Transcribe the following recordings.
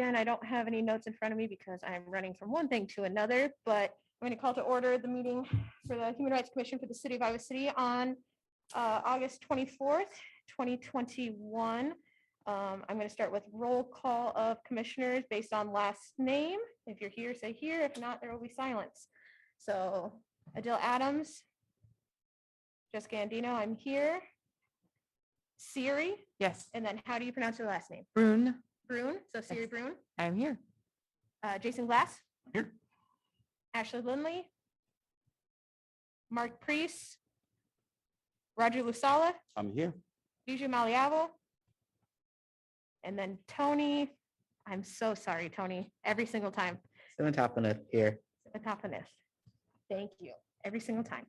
and I don't have any notes in front of me because I'm running from one thing to another, but I'm going to call to order the meeting for the Human Rights Commission for the City of Iowa City on August 24th, 2021. I'm going to start with roll call of commissioners based on last name. If you're here, say here. If not, there will be silence. So Adil Adams, Jessica Andino, I'm here. Siri, Yes. and then how do you pronounce your last name? Brune. Brune, so Siri Yes. Brune. I'm here. Jason Glass. Here. Ashley Lindley. Mark Priest. Roger Lusala. I'm here. Bijou Maliavo. And then Tony. I'm so sorry, Tony. Every single time. Seven Topaneth here. Topaneth. Thank you. Every single time.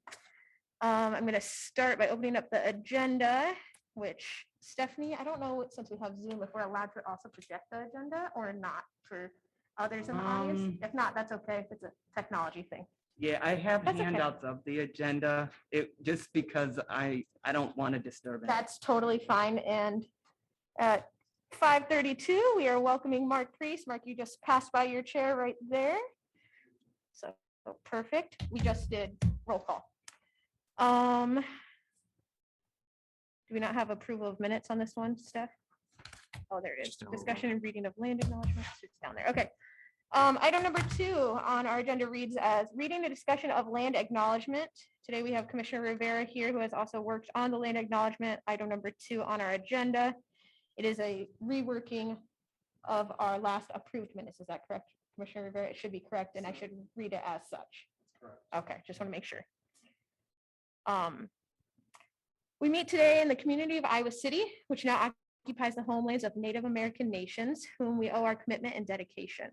I'm going to start by opening up the agenda, which Stephanie, I don't know since we have Zoom if we're allowed to also project the agenda or not for others in the audience. If not, that's okay. It's a technology thing. Yeah, I have That's okay. handouts of the agenda. Just because I don't want to disturb it. That's totally fine. And at 5:32, we are welcoming Mark Priest. Mark, you just passed by your chair right there. So perfect. We just did roll call. Do we not have approval of minutes on this one, Steph? Oh, there it is. Just a Discussion and reading of land acknowledgements. It's down there. Okay. Item number 2 on our agenda reads as reading a discussion of land acknowledgement. Today we have Commissioner Rivera here who has also worked on the land acknowledgement. Item number 2 on our agenda. It is a reworking of our last approved minutes. Is that correct, Commissioner Rivera? It should be correct, and I should read it as such. Okay, just want to make sure. We meet today in the community of Iowa City, which now occupies the homelands of Native American nations, whom we owe our commitment and dedication.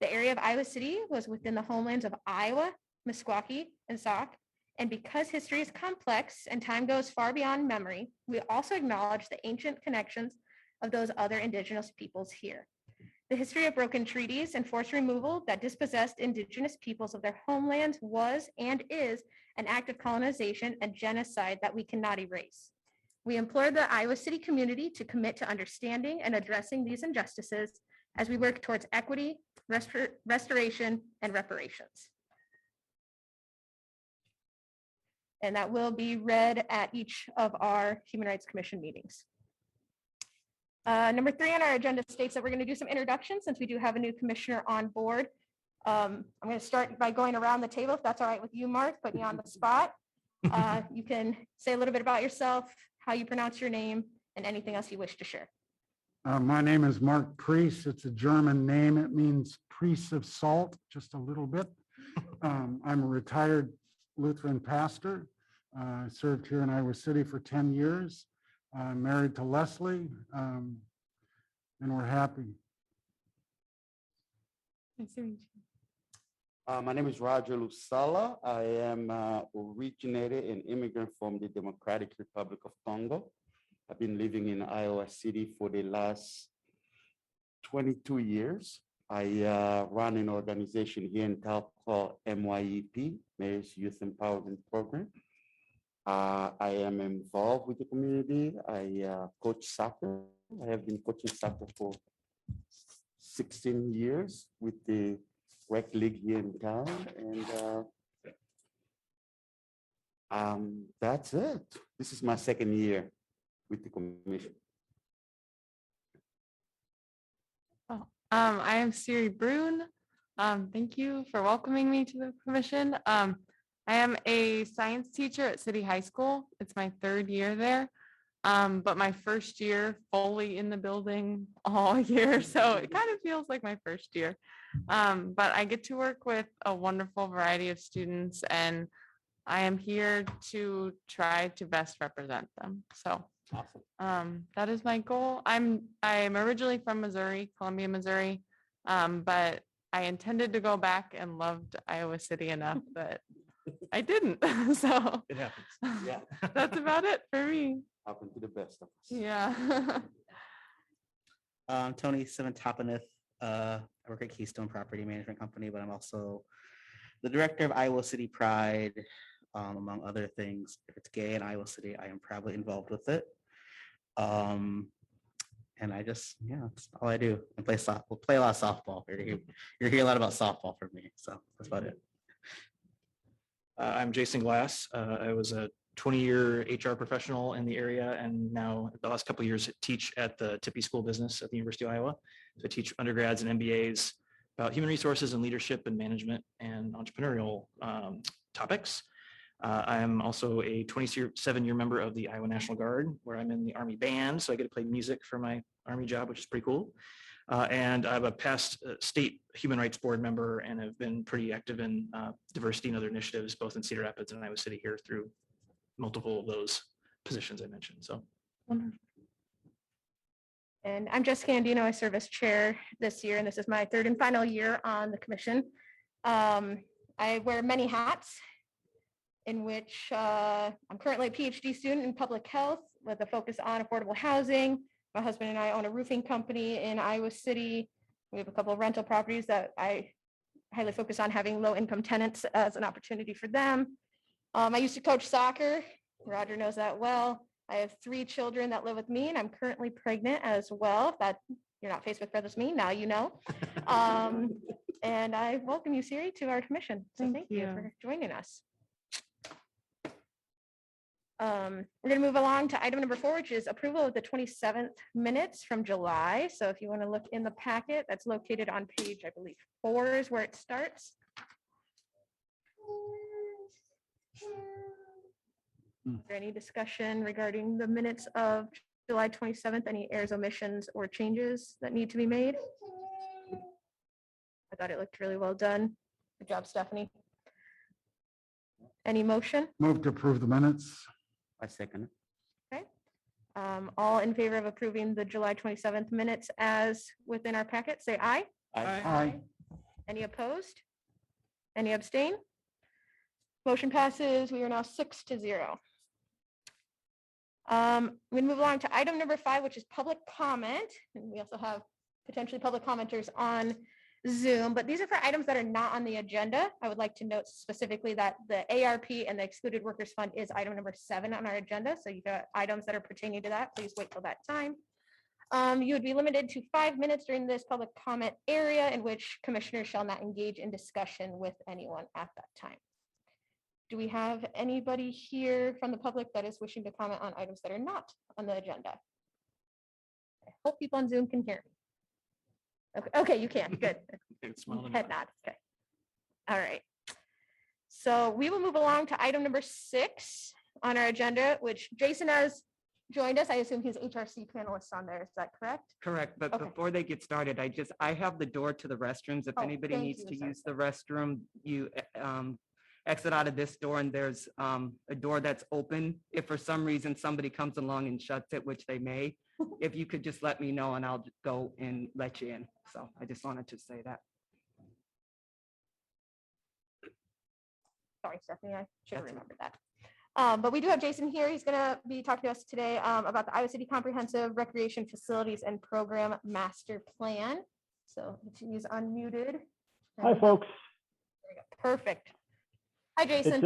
The area of Iowa City was within the homelands of Iowa, Meskwaki, and Sauk, and because history is complex and time goes far beyond memory, we also acknowledge the ancient connections of those other indigenous peoples here. The history of broken treaties and forced removal that dispossessed indigenous peoples of their homelands was and is an act of colonization and genocide that we cannot erase. We implore the Iowa City community to commit to understanding and addressing these injustices as we work towards equity, restoration, and reparations. And that will be read at each of our Human Rights Commission meetings. Number 3 on our agenda states that we're going to do some introductions since we do have a new commissioner on board. I'm going to start by going around the table, if that's all right with you, Mark, putting you on the spot. You can say a little bit about yourself, how you pronounce your name, and anything else you wish to share. My name is Mark Priest. It's a German name. It means priest of salt, just a little bit. I'm a retired Lutheran pastor. I served here in Iowa City for 10 years. I'm married to Leslie, and we're happy. Nice to meet you. My name is Roger Lusala. I am originated and immigrant from the Democratic Republic of Congo. I've been living in Iowa City for the last 22 years. I run an organization here in town called MYEP, Mayor's Youth Empowerment Program. I am involved with the community. I coach soccer. I have been coaching soccer for 16 years with the rec league here in town. And that's it. This is my second year with the commission. Oh, I am Siri Brune. Thank you for welcoming me to the commission. I am a science teacher at City High School. It's my 3rd year there, but my first year fully in the building all year. So it kind of feels like my first year. But I get to work with a wonderful variety of students, and I am here to try to best represent them. So Awesome. that is my goal. I'm originally from Missouri, Columbia, Missouri, but I intended to go back and loved Iowa City enough that I didn't. So It happens. Yeah. that's about it for me. Happen to the best of us. Yeah. Tony Seven Topaneth. I work at Keystone Property Management Company, but I'm also the director of Iowa City Pride, among other things. If it's gay in Iowa City, I am probably involved with it. And I just, yeah, that's all I do. I play we'll play a lot of softball. You're hear a lot about softball from me. So that's about it. I'm Jason Glass. I was a 20-year HR professional in the area, and now the last couple of years teach at the Tippy School of Business at the University of Iowa. So I teach undergrads and MBAs about human resources and leadership and management and entrepreneurial topics. I'm also a 27-year member of the Iowa National Guard, where I'm in the Army Band, so I get to play music for my Army job, which is pretty cool. And I'm a past state human rights board member and have been pretty active in diversity and other initiatives, both in Cedar Rapids and Iowa City here through multiple of those positions I mentioned. So And I'm Jessica Andino. I serve as chair this year, and this is my third and final year on the commission. I wear many hats, in which I'm currently a PhD student in public health with a focus on affordable housing. My husband and I own a roofing company in Iowa City. We have a couple of rental properties that I highly focus on having low-income tenants as an opportunity for them. I used to coach soccer. Roger knows that well. I have 3 children that live with me, and I'm currently pregnant as well. If that you're not Facebook friends with me, now you know. And I welcome you, Siri, to our commission. So Thank thank you you. for joining us. We're going to move along to item number 4, which is approval of the 27th minutes from July. So if you want to look in the packet, that's located on page, I believe, 4 is where it starts. Is there any discussion regarding the minutes of July 27th? Any errors, omissions, or changes that need to be made? I thought it looked really well done. Good job, Stephanie. Any motion? Move to approve the minutes. I second it. All in favor of approving the July 27th minutes as within our packet, say aye. Aye. Any opposed? Any abstain? Motion passes. We are now 6-0. We move along to item number 5, which is public comment. And we also have potentially public commenters on Zoom, but these are for items that are not on the agenda. I would like to note specifically that the ARP and the Excluded Workers Fund is item number 7 on our agenda. So you've got items that are pertaining to that. Please wait till that time. You would be limited to 5 minutes during this public comment area in which commissioners shall not engage in discussion with anyone at that time. Do we have anybody here from the public that is wishing to comment on items that are not on the agenda? I hope people on Zoom can hear me. Okay, you can. Good. Head nod. Okay. All right. So we will move along to item number 6 on our agenda, which Jason has joined us. I assume he's HRC panelist on there. Is that correct? Correct, but Okay. before they get started, I have the door to the restrooms. If Oh, anybody thank needs you, to sorry. use the restroom, you exit out of this door, and there's a door that's open. If for some reason somebody comes along and shuts it, which they may, if you could just let me know and I'll go and let you in. So I just wanted to say that. Sorry, Stephanie, I should have That's remembered that. But we do have Jason here. He's going to be talking to us today about the Iowa City Comprehensive Recreation Facilities and Program Master Plan. So he's unmuted. Hi, folks. Perfect. Hi, Jason.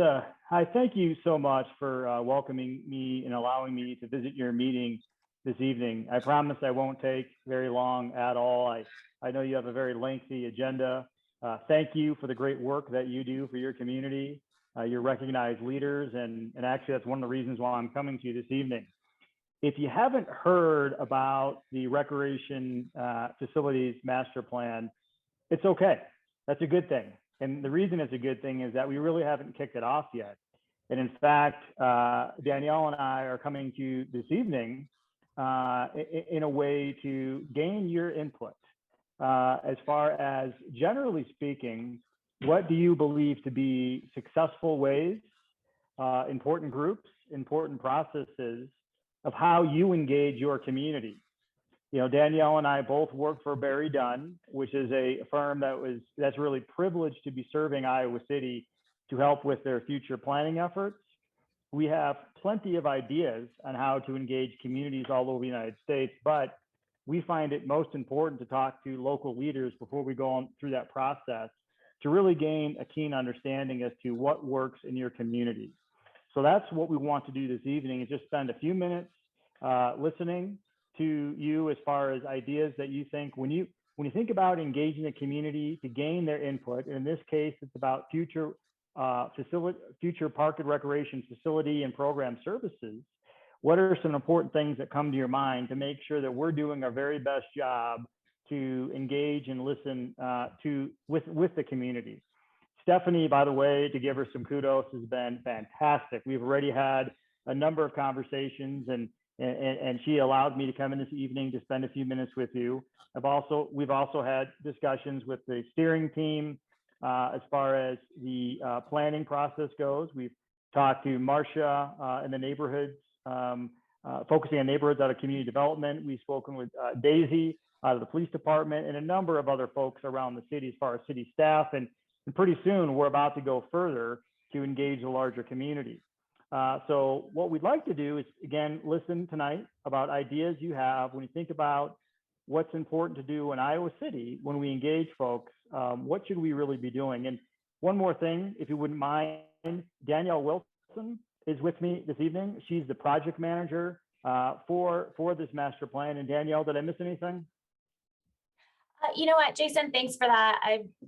Hi, thank you so much for welcoming me and allowing me to visit your meeting this evening. I promise I won't take very long at all. I know you have a very lengthy agenda. Thank you for the great work that you do for your community. You're recognized leaders, and actually that's one of the reasons why I'm coming to you this evening. If you haven't heard about the Recreation Facilities Master Plan, it's okay. That's a good thing. And the reason it's a good thing is that we really haven't kicked it off yet. And in fact, Danielle and I are coming to you this evening in a way to gain your input as far as, generally speaking, what do you believe to be successful ways, important groups, important processes of how you engage your community? You know, Danielle and I both work for Barry Dunn, which is a firm that's really privileged to be serving Iowa City to help with their future planning efforts. We have plenty of ideas on how to engage communities all over the United States, but we find it most important to talk to local leaders before we go on through that process to really gain a keen understanding as to what works in your community. So that's what we want to do this evening, is just spend a few minutes listening to you as far as ideas that you think when you think about engaging the community to gain their input. And in this case, it's about future park and recreation facility and program services. What are some important things that come to your mind to make sure that we're doing our very best job to engage and listen with the community? Stephanie, by the way, to give her some kudos, has been fantastic. We've already had a number of conversations, and she allowed me to come in this evening to spend a few minutes with you. We've also had discussions with the steering team as far as the planning process goes. We've talked to Marcia in the neighborhoods, focusing on neighborhoods out of community development. We've spoken with Daisy out of the police department and a number of other folks around the city as far as city staff. And pretty soon we're about to go further to engage the larger community. So what we'd like to do is, again, listen tonight about ideas you have when you think about what's important to do in Iowa City when we engage folks. What should we really be doing? And one more thing, if you wouldn't mind, Danielle Wilson is with me this evening. She's the project manager for this master plan. And Danielle, did I miss anything? You know what, Jason, thanks for that.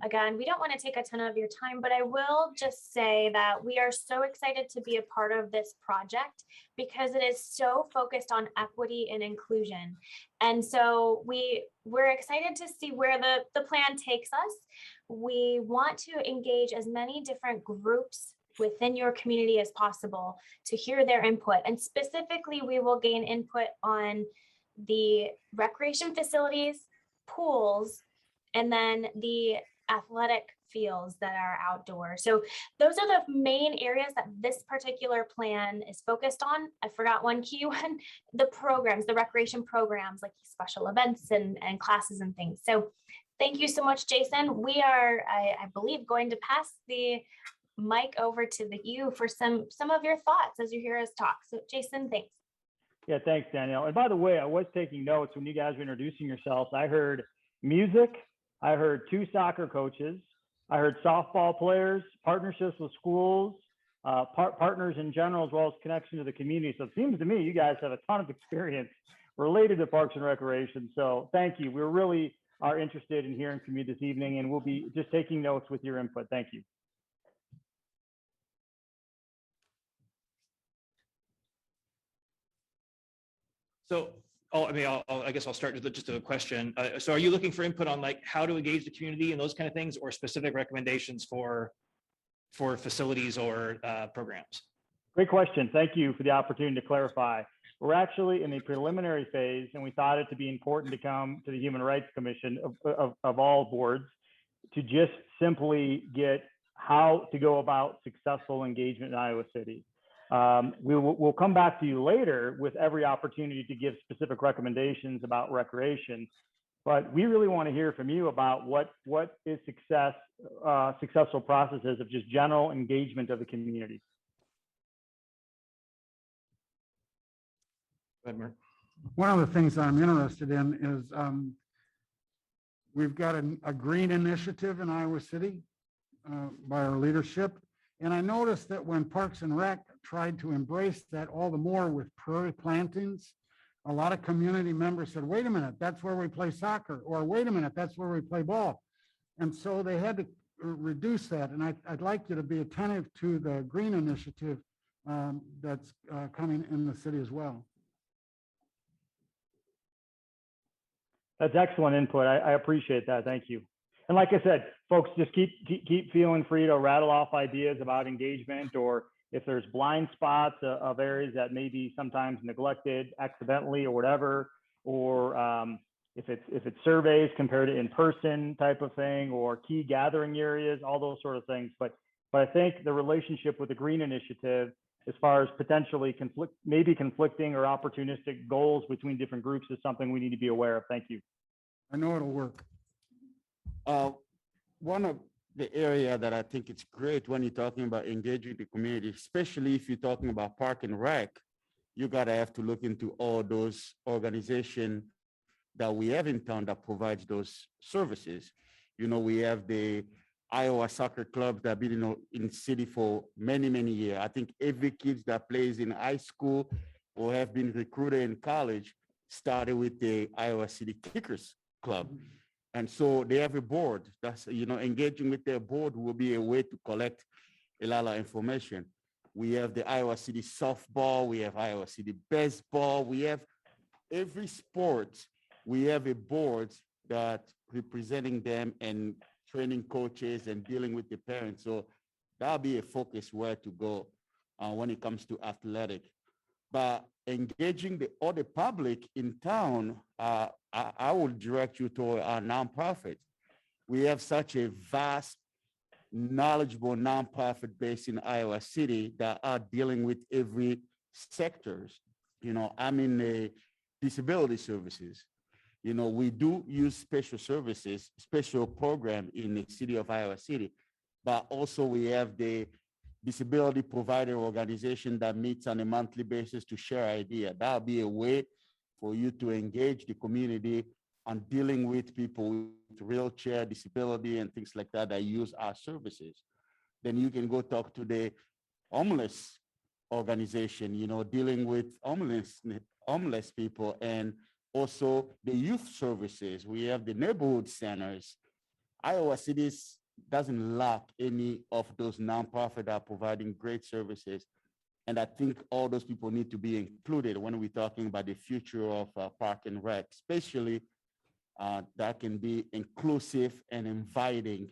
Again, we don't want to take a ton of your time, but I will just say that we are so excited to be a part of this project because it is so focused on equity and inclusion. And so we're excited to see where the plan takes us. We want to engage as many different groups within your community as possible to hear their input. And specifically, we will gain input on the recreation facilities, pools, and then the athletic fields that are outdoor. So those are the main areas that this particular plan is focused on. I forgot one key one, the programs, the recreation programs, like special events and classes and things. So thank you so much, Jason. We are, I believe, going to pass the mic over to you for some of your thoughts as you hear us talk. So Jason, thanks. Yeah, thanks, Danielle. And by the way, I was taking notes when you guys were introducing yourselves. I heard music, I heard 2 soccer coaches, I heard softball players, partnerships with schools, partners in general, as well as connection to the community. So it seems to me you guys have a ton of experience related to Parks and Recreation. So thank you. We really are interested in hearing from you this evening, and we'll be just taking notes with your input. Thank you. So, I guess I'll start with just a question. So are you looking for input on like how to engage the community and those kind of things, or specific recommendations for facilities or programs? Great question. Thank you for the opportunity to clarify. We're actually in the preliminary phase, and we thought it to be important to come to the Human Rights Commission of all boards to just simply get how to go about successful engagement in Iowa City. We'll come back to you later with every opportunity to give specific recommendations about recreation, but we really want to hear from you about what is successful processes of just general engagement of the community. Go ahead, Mark. One of the things I'm interested in is we've got a green initiative in Iowa City by our leadership. And I noticed that when Parks and Rec tried to embrace that all the more with prairie plantings, a lot of community members said, wait a minute, that's where we play soccer, or wait a minute, that's where we play ball. And so they had to reduce that. And I'd like you to be attentive to the green initiative that's coming in the city as well. That's excellent input. I appreciate that. Thank you. And like I said, folks, just keep feeling free to rattle off ideas about engagement, or if there's blind spots of areas that may be sometimes neglected accidentally or whatever, or if it's surveys compared to in-person type of thing, or key gathering areas, all those sort of things. But I think the relationship with the Green Initiative, as far as potentially maybe conflicting or opportunistic goals between different groups, is something we need to be aware of. Thank you. I know it'll work. One of the area that I think it's great when you're talking about engaging the community, especially if you're talking about Park and Rec, you gotta have to look into all those organizations that we have in town that provides those services. You know, we have the Iowa Soccer Club that been in city for many, many years. I think every kid that plays in high school or have been recruited in college started with the Iowa City Kickers Club. And so they have a board that's, engaging with their board will be a way to collect a lot of information. We have the Iowa City softball, we have Iowa City baseball, we have every sport. We have a board that representing them and training coaches and dealing with the parents. So that'll be a focus where to go when it comes to athletic. But engaging the other public in town, I will direct you to our nonprofit. We have such a vast, knowledgeable nonprofit based in Iowa City that are dealing with every sectors. I'm in the disability services. We do use special services, special program in the city of Iowa City, but also we have the disability provider organization that meets on a monthly basis to share idea. That'll be a way for you to engage the community on dealing with people with wheelchair disability and things like that that use our services. Then you can go talk to the homeless organization, dealing with homeless people, and also the youth services. We have the neighborhood centers. Iowa City doesn't lack any of those nonprofits that are providing great services. And I think all those people need to be included when we're talking about the future of Park and Rec, especially that can be inclusive and inviting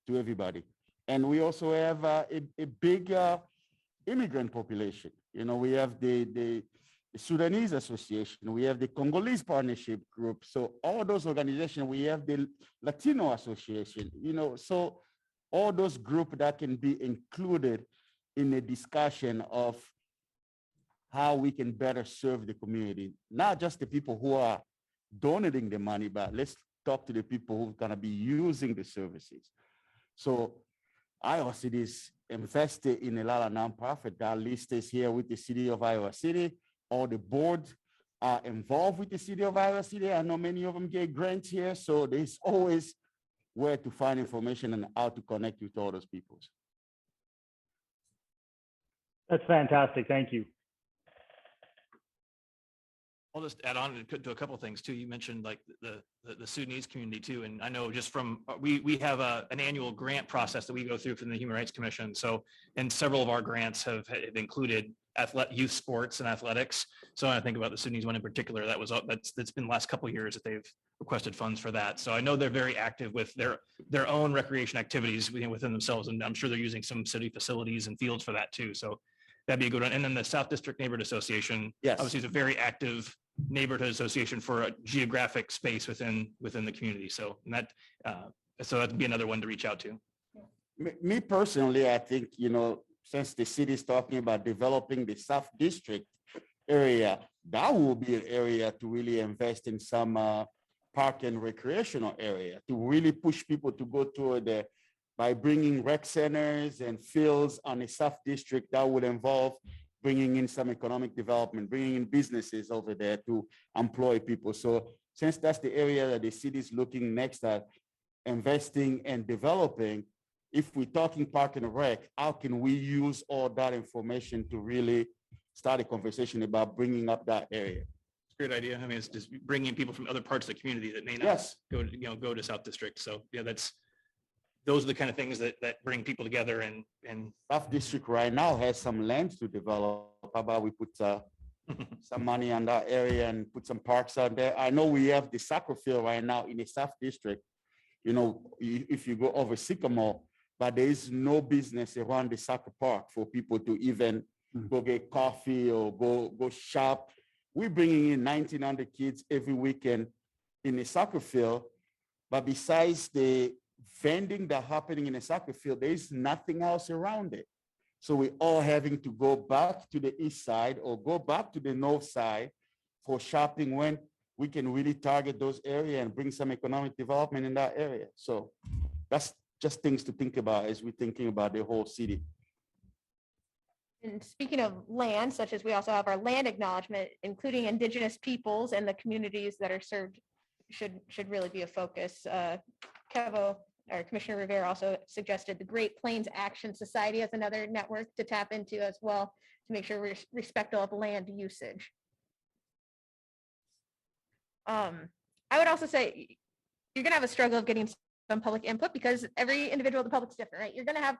to everybody. And we also have a big immigrant population. We have the Sudanese Association, we have the Congolese Partnership Group. So all those organizations, we have the Latino Association, so all those groups that can be included in the discussion of how we can better serve the community, not just the people who are donating the money, but let's talk to the people who are gonna be using the services. So Iowa City is invested in a lot of nonprofit that list is here with the city of Iowa City. All the boards are involved with the city of Iowa City. I know many of them get grants here, so there's always where to find information and how to connect with all those people. That's fantastic. Thank you. I'll just add on to a couple of things too. You mentioned like the Sudanese community too. And I know just from, we have an annual grant process that we go through from the Human Rights Commission. So, and several of our grants have included youth sports and athletics. So I think about the Sudanese one in particular, that's been the last couple of years that they've requested funds for that. So I know they're very active with their own recreation activities within themselves. And I'm sure they're using some city facilities and fields for that too. So that'd be a good one. And then the South District Neighborhood Association, yes, obviously is a very active neighborhood association for a geographic space within the community. So so that'd be another one to reach out to. Me personally, I think, since the city is talking about developing the South District area, that will be an area to really invest in some park and recreational area to really push people to go toward there by bringing rec centers and fields on the South District. That would involve bringing in some economic development, bringing in businesses over there to employ people. So since that's the area that the city is looking next at investing and developing, if we're talking park and rec, how can we use all that information to really start a conversation about bringing up that area? It's a great idea. I mean, it's just bringing people from other parts of the community that may not Yes, go to South District. So yeah, those are the kind of things that bring people together and South District right now has some land to develop. How about we put some money on that area and put some parks out there? I know we have the soccer field right now in the South District. If you go over Sycamore, but there is no business around the soccer park for people to even go get coffee or go shop. We're bringing in 1,900 kids every weekend in the soccer field, but besides the vending that happening in the soccer field, there is nothing else around it. So we're all having to go back to the east side or go back to the north side for shopping when we can really target those areas and bring some economic development in that area. So that's just things to think about as we're thinking about the whole city. And speaking of land, such as we also have our land acknowledgement, including indigenous peoples and the communities that are served should really be a focus. Kevo, or Commissioner Rivera, also suggested the Great Plains Action Society as another network to tap into as well to make sure we're respectful of land usage. I would also say you're gonna have a struggle of getting some public input because every individual in the public is different, right? You're gonna have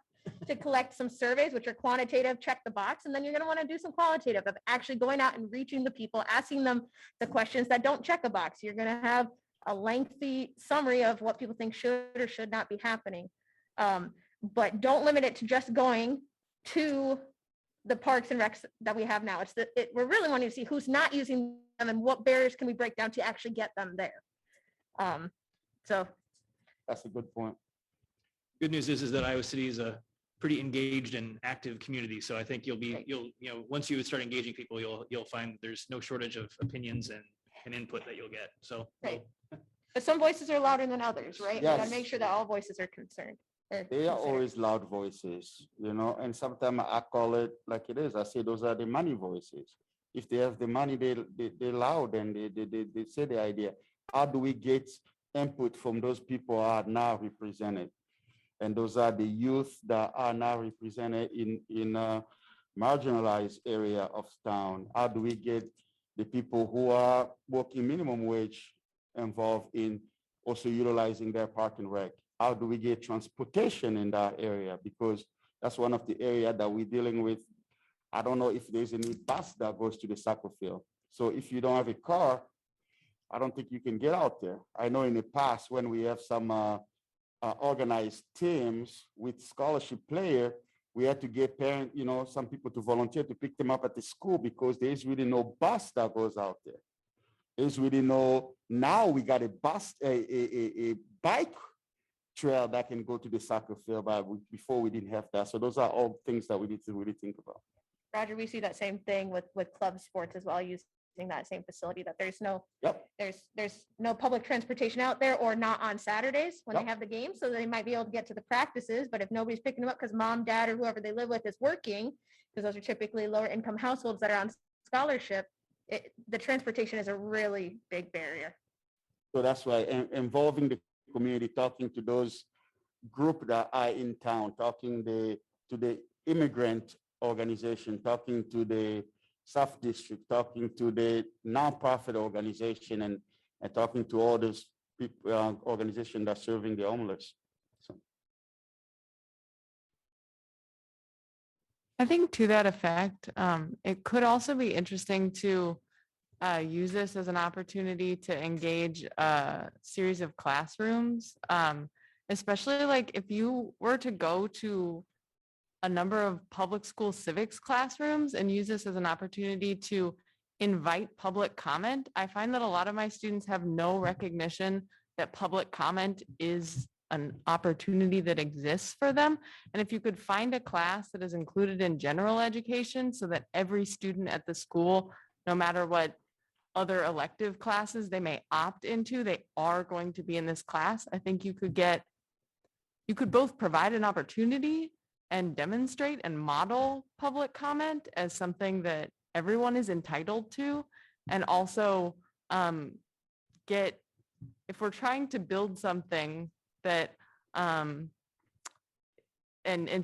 to collect some surveys, which are quantitative, check the box, and then you're gonna want to do some qualitative of actually going out and reaching the people, asking them the questions that don't check a box. You're gonna have a lengthy summary of what people think should or should not be happening. But don't limit it to just going to the parks and recs that we have now. We're really wanting to see who's not using them and what barriers can we break down to actually get them there. So That's a good point. Good news is that Iowa City is a pretty engaged and active community. So I think Right. once you start engaging people, you'll find there's no shortage of opinions and input that you'll get. So Right. But some voices are louder than others, right? We gotta Yes. make sure that all voices are concerned. They are always loud voices, and sometimes I call it like it is. I say those are the money voices. If they have the money, they're loud and they say the idea. How do we get input from those people who are now represented? And those are the youth that are now represented in a marginalized area of town. How do we get the people who are working minimum wage involved in also utilizing their park and rec? How do we get transportation in that area? Because that's one of the areas that we're dealing with. I don't know if there's any bus that goes to the soccer field. So if you don't have a car, I don't think you can get out there. I know in the past when we have some organized teams with scholarship player, we had to get some people to volunteer to pick them up at the school because there's really no bus that goes out there. There's really now we got a bike trail that can go to the soccer field, but before we didn't have that. So those are all things that we need to really think about. Roger, we see that same thing with club sports as well, using that same facility, that there's no public transportation out there, or not on Saturdays when they have the game. So they might be able to get to the practices, but if nobody's picking them up because mom, dad, or whoever they live with is working, because those are typically lower income households that are on scholarship, the transportation is a really big barrier. So that's why involving the community, talking to those group that are in town, talking to the immigrant organization, talking to the South District, talking to the nonprofit organization, and talking to all those people, organizations that are serving the homeless. So. I think to that effect, it could also be interesting to use this as an opportunity to engage a series of classrooms, especially like if you were to go to a number of public school civics classrooms and use this as an opportunity to invite public comment. I find that a lot of my students have no recognition that public comment is an opportunity that exists for them. And if you could find a class that is included in general education so that every student at the school, no matter what other elective classes they may opt into, they are going to be in this class. I think you could both provide an opportunity and demonstrate and model public comment as something that everyone is entitled to, and also if we're trying to build something that and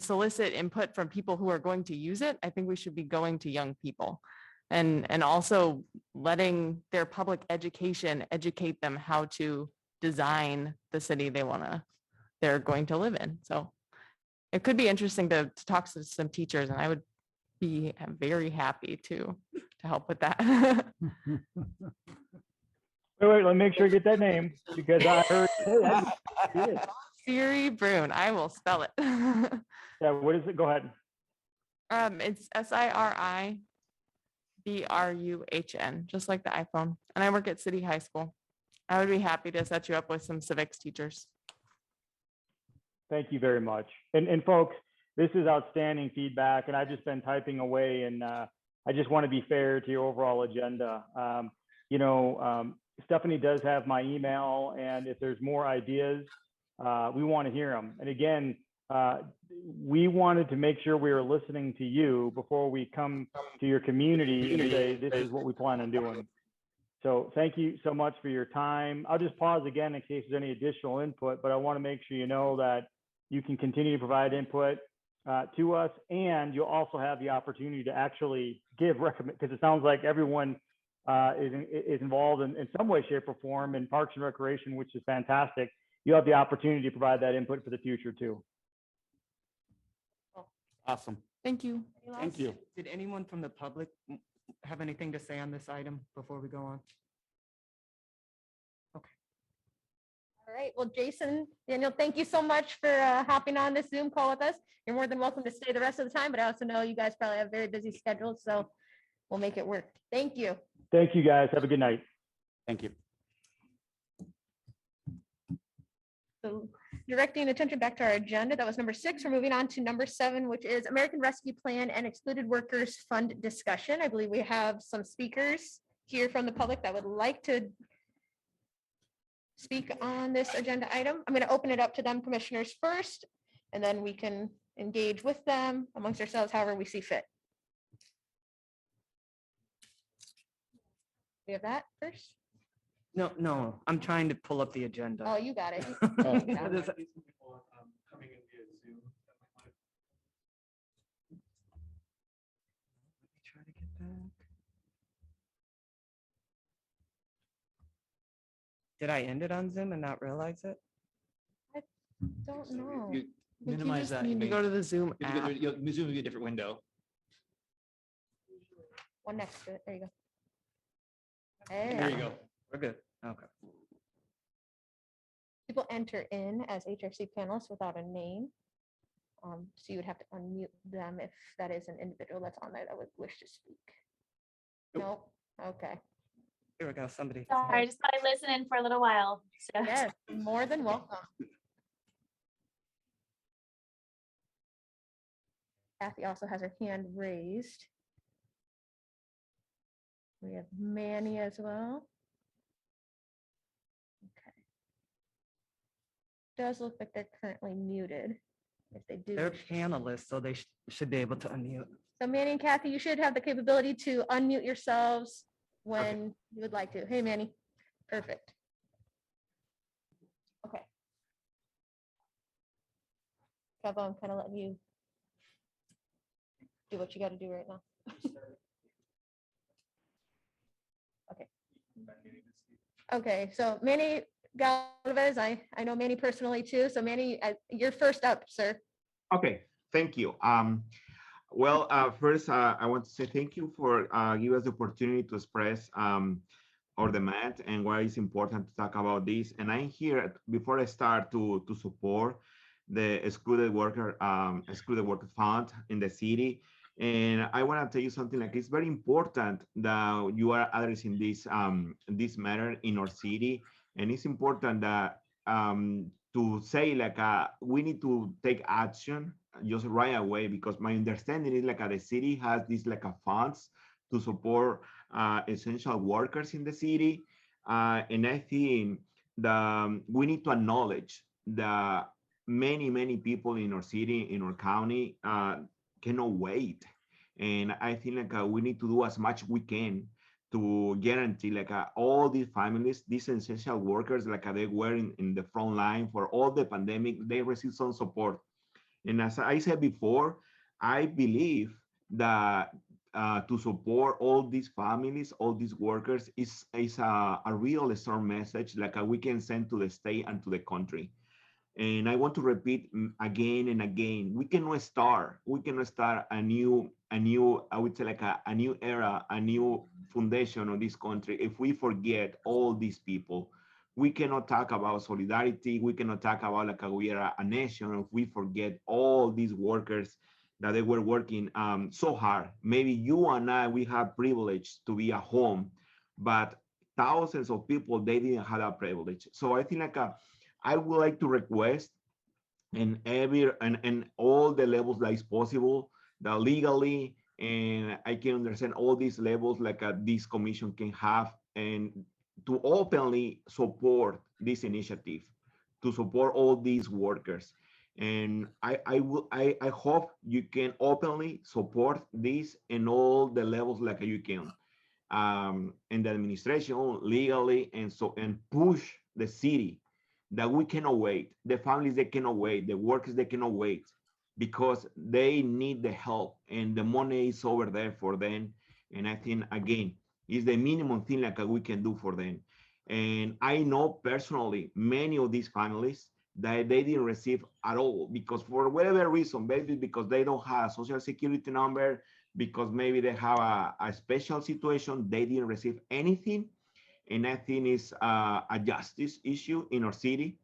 solicit input from people who are going to use it, I think we should be going to young people and also letting their public education educate them how to design the city they're going to live in. So it could be interesting to talk to some teachers, and I would be very happy to help with that. Wait, let me make sure I get that name, because I heard. Siri Brune, I will spell it. Yeah, what is it? Go ahead. It's SIRIBRUHN, just like the iPhone. And I work at City High School. I would be happy to set you up with some civics teachers. Thank you very much. And folks, this is outstanding feedback, and I've just been typing away, and I just want to be fair to your overall agenda. Stephanie does have my email, and if there's more ideas, we want to hear them. And again, we wanted to make sure we were listening to you before we come to your community and say, this is what we plan on doing. So thank you so much for your time. I'll just pause again in case there's any additional input, but I want to make sure you know that you can continue to provide input to us, and you'll also have the opportunity to actually give recommend, because it sounds like everyone is involved in some way, shape, or form in Parks and Recreation, which is fantastic. You have the opportunity to provide that input for the future too. Awesome. Thank you. Thank you. Did anyone from the public have anything to say on this item before we go on? All right, well, Jason, Daniel, thank you so much for hopping on this Zoom call with us. You're more than welcome to stay the rest of the time, but I also know you guys probably have very busy schedules, so we'll make it work. Thank you. Thank you, guys. Have a good night. Thank you. So directing attention back to our agenda, that was number 6. We're moving on to number 7, which is American Rescue Plan and Excluded Workers Fund discussion. I believe we have some speakers here from the public that would like to speak on this agenda item. I'm going to open it up to them commissioners first, and then we can engage with them amongst ourselves however we see fit. We have that first? No, I'm trying to pull up the agenda. Oh, you got it. Oh. You got it. Try to get back. Did I end it on Zoom and not realize it? Don't know. You I think you Minimize just that. need to go to the Zoom app. Zoom will be a different window. One next to it. There you go. There you Hey, go. We're good. Okay. people enter in as HRC panelists without a name. So you would have to unmute them if that is an individual that's on there that would wish to speak. Nope. Okay. Here we go. Somebody. Sorry, I just thought I'd listen in for a little while. So Yes, more than welcome. Kathy also has her hand raised. We have Manny as well. Okay. Does look like they're currently muted. If they do. They're panelists, so they should be able to unmute. So Manny and Kathy, you should have the capability to unmute yourselves when you would like to. Hey, Manny. Perfect. Okay. Kevo, I'm kind of letting you do what you got to do right now. Okay. Okay, so Manny Galvez, I know Manny personally too. So Manny, you're first up, sir. Okay, thank you. Well, first, I want to say thank you for giving us the opportunity to express our demand and why it's important to talk about this. And I'm here before I start to support the excluded worker fund in the city. And I want to tell you something like it's very important that you are addressing this matter in our city. And it's important that to say like we need to take action just right away, because my understanding is like the city has this like funds to support essential workers in the city. And I think that we need to acknowledge that many people in our city, in our county cannot wait. And I think like we need to do as much we can to guarantee like all these families, these essential workers, like they were in the front line for all the pandemic, they receive some support. And as I said before, I believe that to support all these families, all these workers is a real strong message like we can send to the state and to the country. And I want to repeat again and again, we cannot start a new, I would say like a new era, a new foundation of this country if we forget all these people. We cannot talk about solidarity. We cannot talk about like we are a nation if we forget all these workers that they were working so hard. Maybe you and I, we have privilege to be at home, but thousands of people, they didn't have that privilege. So I think like I would like to request in all the levels that is possible, that legally, and I can understand all these levels like this commission can have, and to openly support this initiative, to support all these workers. And I hope you can openly support this in all the levels like you can, in the administration, legally, and push the city that we cannot wait, the families they cannot wait, the workers they cannot wait, because they need the help and the money is over there for them. And I think again, It's the minimum thing like we can do for them. And I know personally many of these families that they didn't receive at all because for whatever reason, maybe because they don't have a social security number, because maybe they have a special situation, they didn't receive anything. And I think it's a justice issue in our city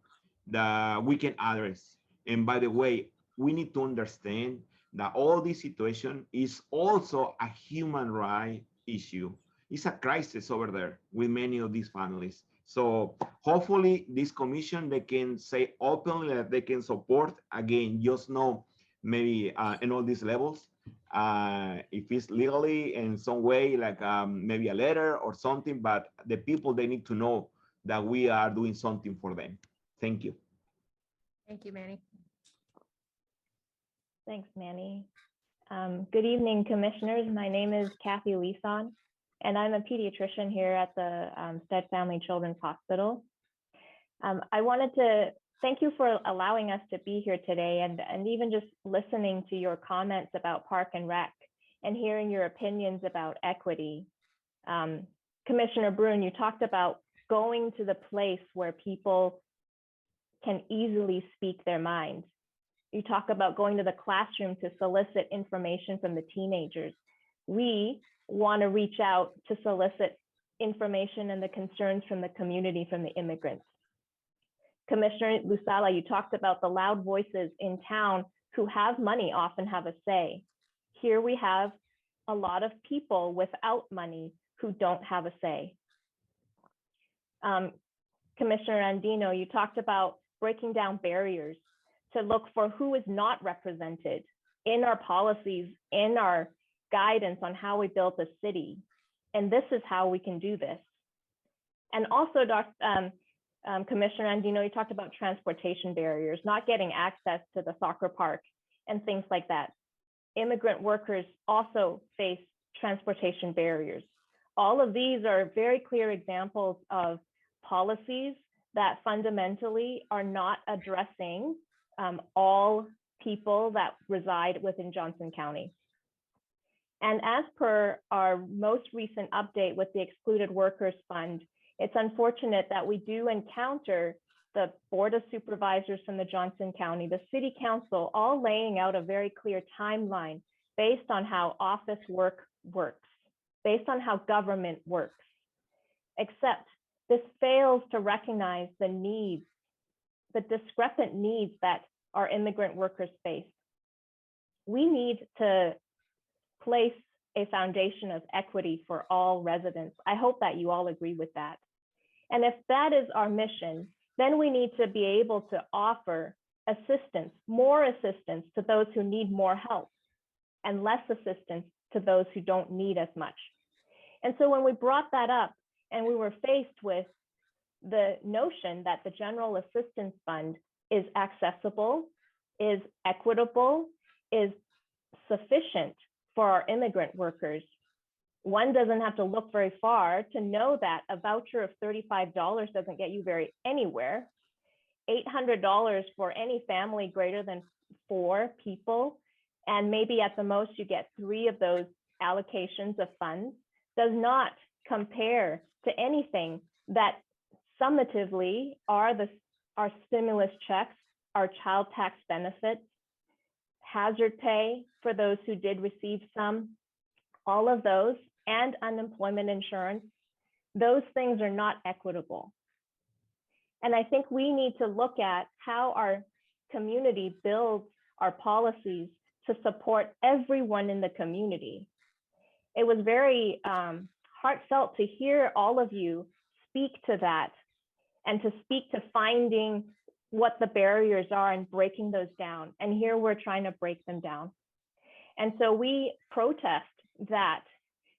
that we can address. And by the way, we need to understand that all this situation is also a human right issue. It's a crisis over there with many of these families. So hopefully this commission, they can say openly that they can support, again, just know maybe in all these levels, if it's legally in some way, like maybe a letter or something, but the people, they need to know that we are doing something for them. Thank you. Thank you, Manny. Thanks, Manny. Good evening, commissioners. My name is Kathy Leeson, and I'm a pediatrician here at the Stead Family Children's Hospital. I wanted to thank you for allowing us to be here today and even just listening to your comments about Park and Rec and hearing your opinions about equity. Commissioner Brune, you talked about going to the place where people can easily speak their minds. You talk about going to the classroom to solicit information from the teenagers. We want to reach out to solicit information and the concerns from the community, from the immigrants. Commissioner Lusala, you talked about the loud voices in town who have money often have a say. Here we have a lot of people without money who don't have a say. Commissioner Andino, you talked about breaking down barriers to look for who is not represented in our policies, in our guidance on how we build the city. And this is how we can do this. And also, Commissioner Andino, you talked about transportation barriers, not getting access to the soccer park and things like that. Immigrant workers also face transportation barriers. All of these are very clear examples of policies that fundamentally are not addressing all people that reside within Johnson County. And as per our most recent update with the Excluded Workers Fund, it's unfortunate that we do encounter the Board of Supervisors from the Johnson County, the City Council, all laying out a very clear timeline based on how office work works, based on how government works. Except this fails to recognize the needs, the discrepant needs that our immigrant workers face. We need to place a foundation of equity for all residents. I hope that you all agree with that. And if that is our mission, then we need to be able to offer assistance, more assistance to those who need more help and less assistance to those who don't need as much. And so when we brought that up and we were faced with the notion that the General Assistance Fund is accessible, is equitable, is sufficient for our immigrant workers, one doesn't have to look very far to know that a voucher of $35 doesn't get you anywhere. $800 for any family greater than 4 people, and maybe at the most you get 3 of those allocations of funds, does not compare to anything that summatively are our stimulus checks, our child tax benefits, hazard pay for those who did receive some, all of those, and unemployment insurance. Those things are not equitable. And I think we need to look at how our community builds our policies to support everyone in the community. It was very heartfelt to hear all of you speak to that and to speak to finding what the barriers are and breaking those down. And here we're trying to break them down. And so we protest that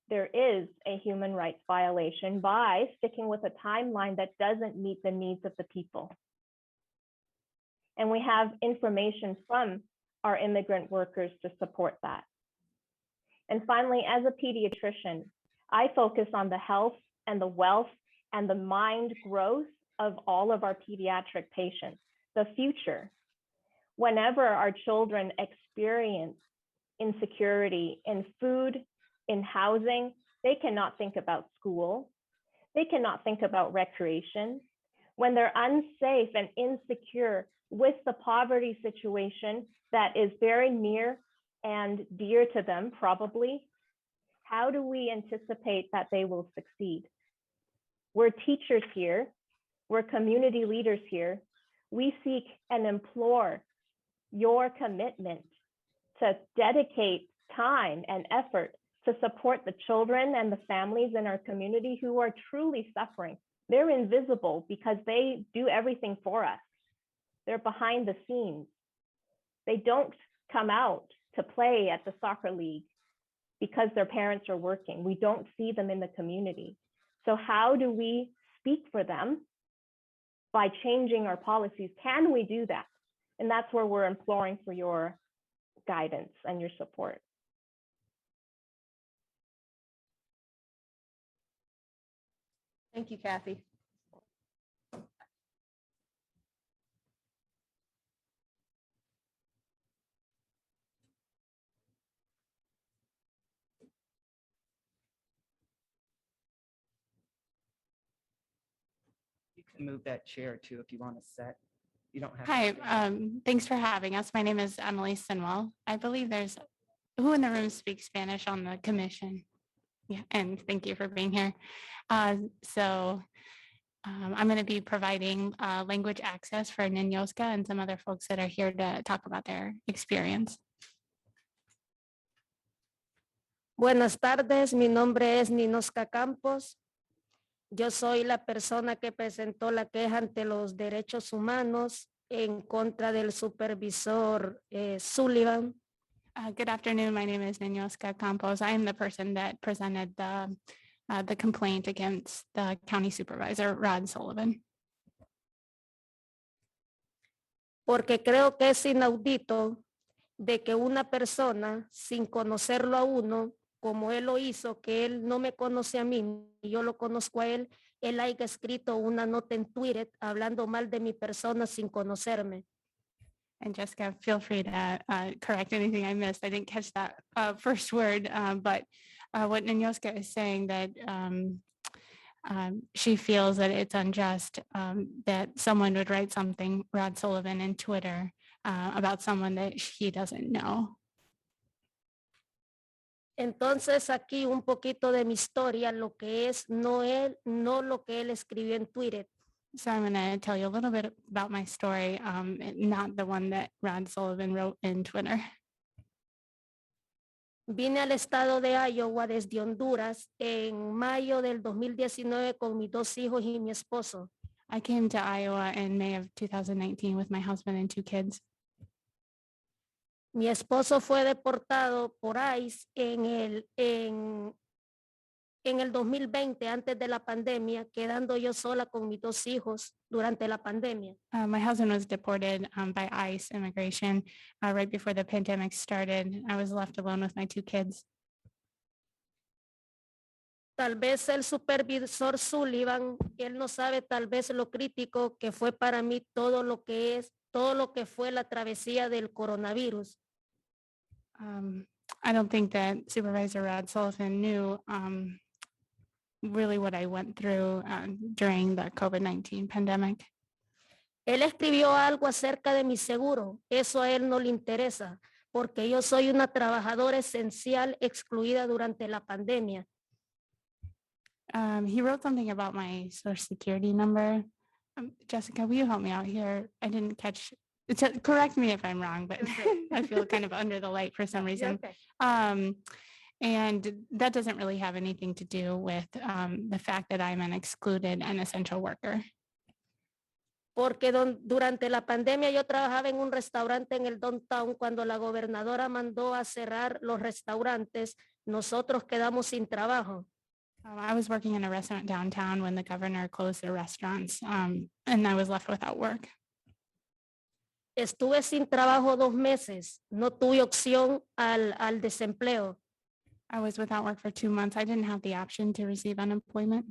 there is a human rights violation by sticking with a timeline that doesn't meet the needs of the people. And we have information from our immigrant workers to support that. And finally, as a pediatrician, I focus on the health and the wealth and the mind growth of all of our pediatric patients, the future. Whenever our children experience insecurity in food, in housing, They cannot think about school. They cannot think about recreation. When they're unsafe and insecure with the poverty situation that is very near and dear to them, probably, how do we anticipate that they will succeed? We're teachers here. We're community leaders here. We seek and implore your commitment to dedicate time and effort to support the children and the families in our community who are truly suffering. They're invisible because they do everything for us. They're behind the scenes. They don't come out to play at the soccer league because their parents are working. We don't see them in the community. So how do we speak for them? By changing our policies. Can we do that? And that's where we're imploring for your guidance and your support. Thank you, Kathy. You can move that chair too if you want to set. You don't have. to Hi, stand. thanks for having us. My name is Emily Sinwell. I believe there's, who in the room speaks Spanish on the commission? Yeah, and thank you for being here. So I'm going to be providing language access for Niñosca and some other folks that are here to talk about their experience. Buenas tardes, mi nombre es Ninosca Campos. Yo soy la persona que presentó la queja ante los derechos humanos en contra del supervisor Sullivan. Good afternoon. My name is Niñosca Campos. I am the person that presented the complaint against the county supervisor, Rod Sullivan. Porque creo que es inaudito de que una persona, sin conocerlo a uno, como él lo hizo, que él no me conoce a mí, y yo lo conozco a él haya escrito una nota en Twitter hablando mal de mi persona sin conocerme. And Jessica, feel free to correct anything I missed. I didn't catch that first word, but what Niñosca is saying that she feels that it's unjust that someone would write something, Rod Sullivan, in Twitter about someone that he doesn't know. Entonces aquí un poquito de mi historia, lo que es no él, no lo que él escribió en Twitter. So I'm going to tell you a little bit about my story, not the one that Rod Sullivan wrote in Twitter. Vine al estado de Iowa desde Honduras en mayo del 2019 con mis dos hijos y mi esposo. I came to Iowa in May of 2019 with my husband and 2 kids. Mi esposo fue deportado por ICE en el 2020, antes de la pandemia, quedando yo sola con mis 2 hijos durante la pandemia. My husband was deported by ICE immigration right before the pandemic started. I was left alone with my 2 kids. Tal vez el supervisor Sullivan, él no sabe tal vez lo crítico que fue para mí todo lo que fue la travesía del coronavirus. I don't think that Supervisor Rod Sullivan knew really what I went through during the COVID-19 pandemic. Él escribió algo acerca de mi seguro. Eso a él no le interesa, porque yo soy una trabajadora esencial excluida durante la pandemia. He wrote something about my social security number. Jessica, will you help me out here? I didn't catch, correct me if I'm wrong, but I feel kind of under the light for some reason. Okay. And that doesn't really have anything to do with the fact that I'm an excluded and essential worker. Porque durante la pandemia yo trabajaba en un restaurante en el downtown. Cuando la gobernadora mandó a cerrar los restaurantes, nosotros quedamos sin trabajo. I was working in a restaurant downtown when the governor closed the restaurants, and I was left without work. Estuve sin trabajo 2 meses. No tuve opción al desempleo. I was without work for 2 months. I didn't have the option to receive unemployment.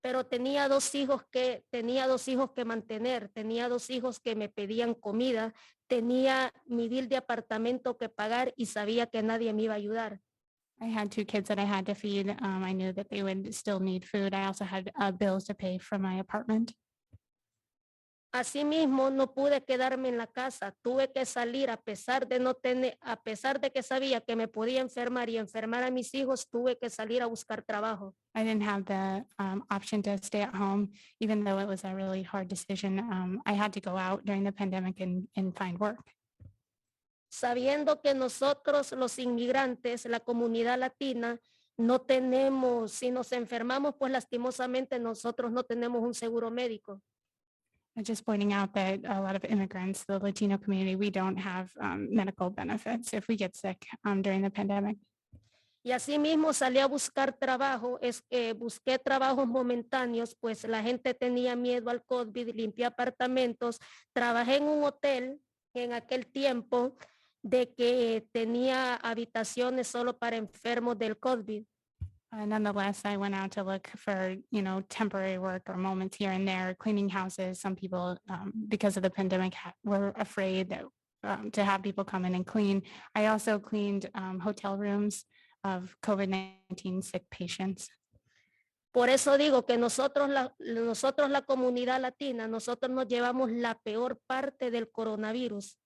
Pero tenía 2 hijos que mantener, tenía 2 hijos que me pedían comida, tenía mi bill de apartamento que pagar y sabía que nadie me iba a ayudar. I had 2 kids that I had to feed. I knew that they would still need food. I also had bills to pay for my apartment. Asimismo, no pude quedarme en la casa. Tuve que salir a pesar de no tener, a pesar de que sabía que me podía enfermar y enfermar a mis hijos, tuve que salir a buscar trabajo. I didn't have the option to stay at home, even though it was a really hard decision. I had to go out during the pandemic and find work. Sabiendo que nosotros, los inmigrantes, la comunidad latina, no tenemos, si nos enfermamos, pues lastimosamente nosotros no tenemos un seguro médico. Just pointing out that a lot of immigrants, the Latino community, we don't have medical benefits if we get sick during the pandemic. Y asimismo salí a buscar trabajo, busqué trabajos momentáneos, pues la gente tenía miedo al COVID, limpié apartamentos, trabajé en un hotel en aquel tiempo de que tenía habitaciones solo para enfermos del COVID. Nonetheless, I went out to look for, temporary work or moments here and there, cleaning houses. Some people, because of the pandemic, were afraid that, to have people come in and clean. I also cleaned hotel rooms of COVID-19 sick patients. Por eso digo que nosotros la comunidad latina, nosotros nos llevamos la peor parte del coronavirus.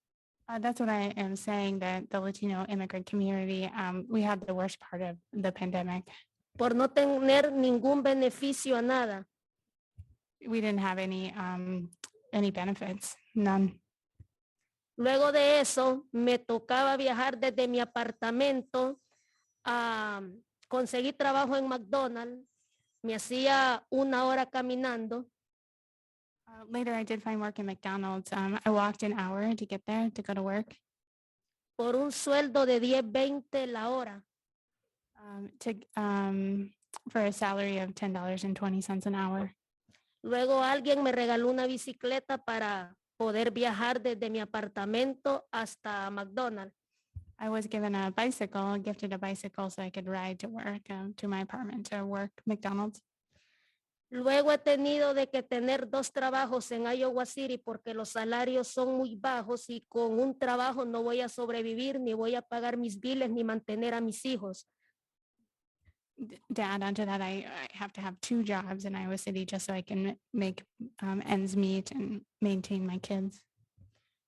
That's what I am saying, that the Latino immigrant community, we had the worst part of the pandemic. Por no tener ningún beneficio a nada. We didn't have any benefits, none. Luego de eso, me tocaba viajar desde mi apartamento a conseguir trabajo en McDonald's. Me hacía 1 hora caminando. Later, I did find work in McDonald's. I walked an hour to get there to go to work. Por un sueldo de $10.20 la hora. For a salary of $10.20 an hour. Luego alguien me regaló una bicicleta para poder viajar desde mi apartamento hasta McDonald's. I was given a bicycle, gifted a bicycle so I could ride to work, to my apartment to work McDonald's. Luego he tenido de que tener 2 trabajos en Iowa City porque los salarios son muy bajos y con un trabajo no voy a sobrevivir, ni voy a pagar mis biles, ni mantener a mis hijos. To add on to that, I have to have 2 jobs in Iowa City just so I can make ends meet and maintain my kids.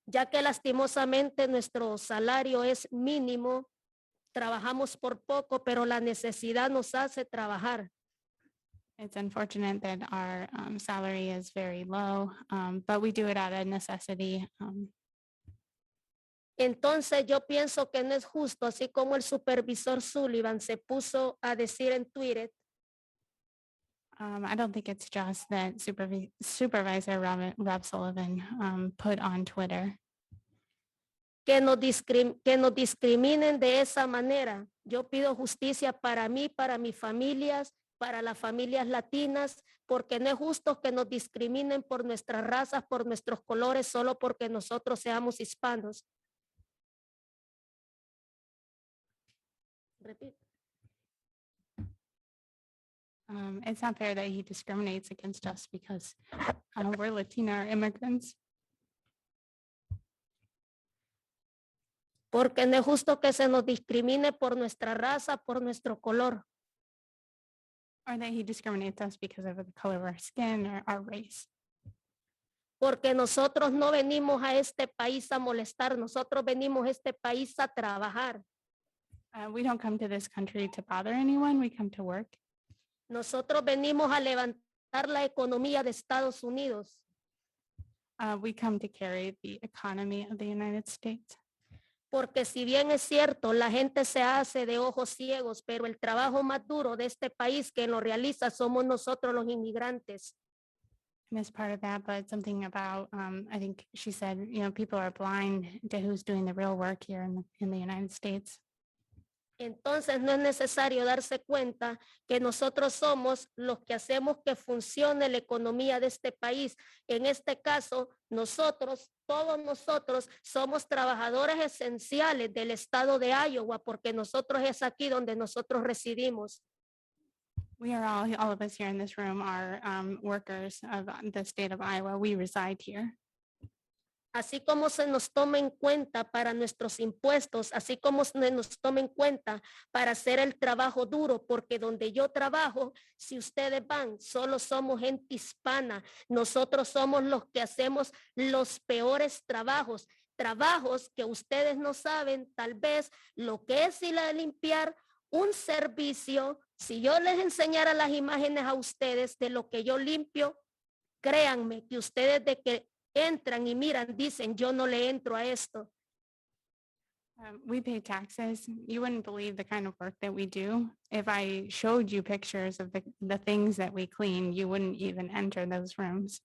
Ya que lastimosamente nuestro salario es mínimo, trabajamos por poco, pero la necesidad nos hace trabajar. It's unfortunate that our salary is very low, but we do it out of necessity. Entonces yo pienso que no es justo, así como el supervisor Sullivan se puso a decir en Twitter. I don't think it's just that Supervisor Rob Sullivan put on Twitter. Que nos discriminen de esa manera. Yo pido justicia para mí, para mis familias, para las familias latinas, porque no es justo que nos discriminen por nuestras razas, por nuestros colores, solo porque nosotros seamos hispanos. Repito. It's not fair that he discriminates against us because we're Latino immigrants. Porque no es justo que se nos discrimine por nuestra raza, por nuestro color. Or that he discriminates us because of the color of our skin or our race. Porque nosotros no venimos a este país a molestar, nosotros venimos a este país a trabajar. We don't come to this country to bother anyone, we come to work. Nosotros venimos a levantar la economía de Estados Unidos. We come to carry the economy of the United States. Porque si bien es cierto, la gente se hace de ojos ciegos, pero el trabajo más duro de este país que lo realiza somos nosotros los inmigrantes. And as part of that, but something about, I think she said, people are blind to who's doing the real work here in the United States. Entonces no es necesario darse cuenta que nosotros somos los que hacemos que funcione la economía de este país. En este caso, nosotros, todos nosotros, somos trabajadores esenciales del estado de Iowa porque nosotros es aquí donde nosotros residimos. We are all of us here in this room are workers of the state of Iowa. We reside here. así como se nos toma en cuenta para nuestros impuestos, así como se nos toma en cuenta para hacer el trabajo duro, porque donde yo trabajo, si ustedes van, solo somos gente hispana. Nosotros somos los que hacemos los peores trabajos, trabajos que ustedes no saben tal vez lo que es ir a limpiar un servicio. Si yo les enseñara las imágenes a ustedes de lo que yo limpio, créanme que ustedes de que entran y miran, dicen, yo no le entro a esto. We pay taxes. You wouldn't believe the kind of work that we do. If I showed you pictures of the things that we clean, you wouldn't even enter those rooms.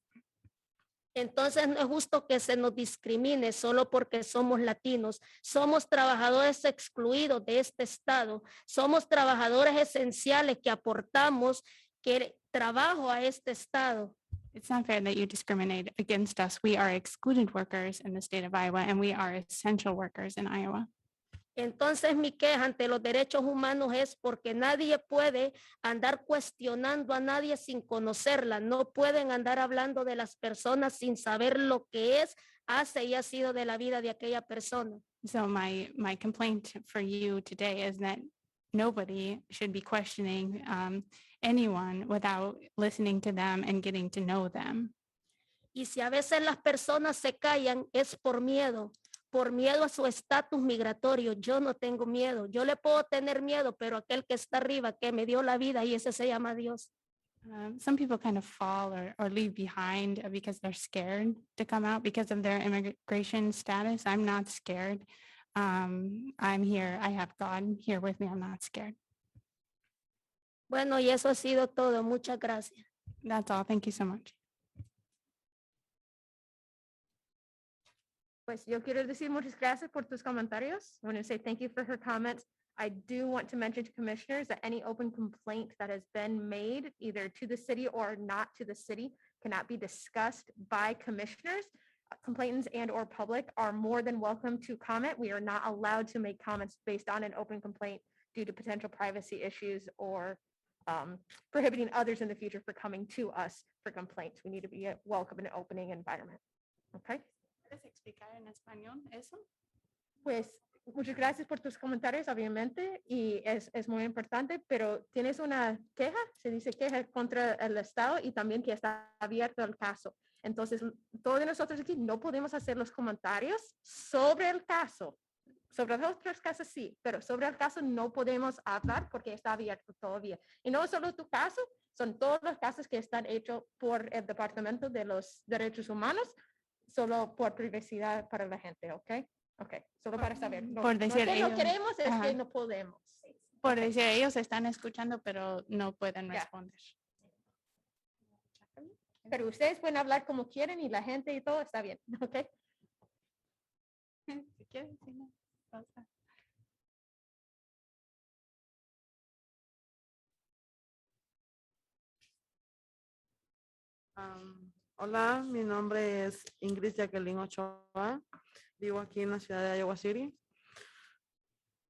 Entonces no es justo que se nos discrimine solo porque somos latinos. Somos trabajadores excluidos de este estado. Somos trabajadores esenciales que aportamos trabajo a este estado. It's not fair that you discriminate against us. We are excluded workers in the state of Iowa, and we are essential workers in Iowa. Entonces mi queja ante los derechos humanos es porque nadie puede andar cuestionando a nadie sin conocerla. No pueden andar hablando de las personas sin saber lo que es, hace y ha sido de la vida de aquella persona. So my complaint for you today is that nobody should be questioning anyone without listening to them and getting to know them. Y si a veces las personas se callan es por miedo a su estatus migratorio. Yo no tengo miedo. Yo le puedo tener miedo, pero aquel que está arriba, que me dio la vida, y ese se llama Dios. Some people kind of fall or leave behind because they're scared to come out because of their immigration status. I'm not scared. I'm here. I have God here with me. I'm not scared. Bueno, y eso ha sido todo. Muchas gracias. That's all. Thank you so much. Pues yo quiero decir muchas gracias por tus comentarios. I want to say thank you for her comments. I do want to mention to commissioners that any open complaint that has been made either to the city or not to the city cannot be discussed by commissioners. Complainants and or public are more than welcome to comment. We are not allowed to make comments based on an open complaint due to potential privacy issues or prohibiting others in the future for coming to us for complaints. We need to be a welcome and opening environment. Okay. ¿Puedes explicar en español eso? Pues muchas gracias por tus comentarios, obviamente, y es muy importante, pero tienes una queja, se dice queja contra el Estado y también que está abierto el caso. Entonces, todos nosotros aquí no podemos hacer los comentarios sobre el caso. Sobre los otros casos sí, pero sobre el caso no podemos hablar porque está abierto todavía. Y no solo tu caso, son todos los casos que están hechos por el Departamento de los Derechos Humanos, solo por privacidad para la gente, ¿ok? Ok, solo para saber. No, Por no decir es que ellos- no queremos, es Ajá. que no podemos. Por decir, ellos están escuchando, pero no pueden Ya. responder. Pero ustedes pueden hablar como quieren y la gente y todo está bien, ¿ok? Si quieren, si no, pausa. Hola, mi nombre es Ingrid Jacqueline Ochoa. Vivo aquí en la ciudad de Iowa City.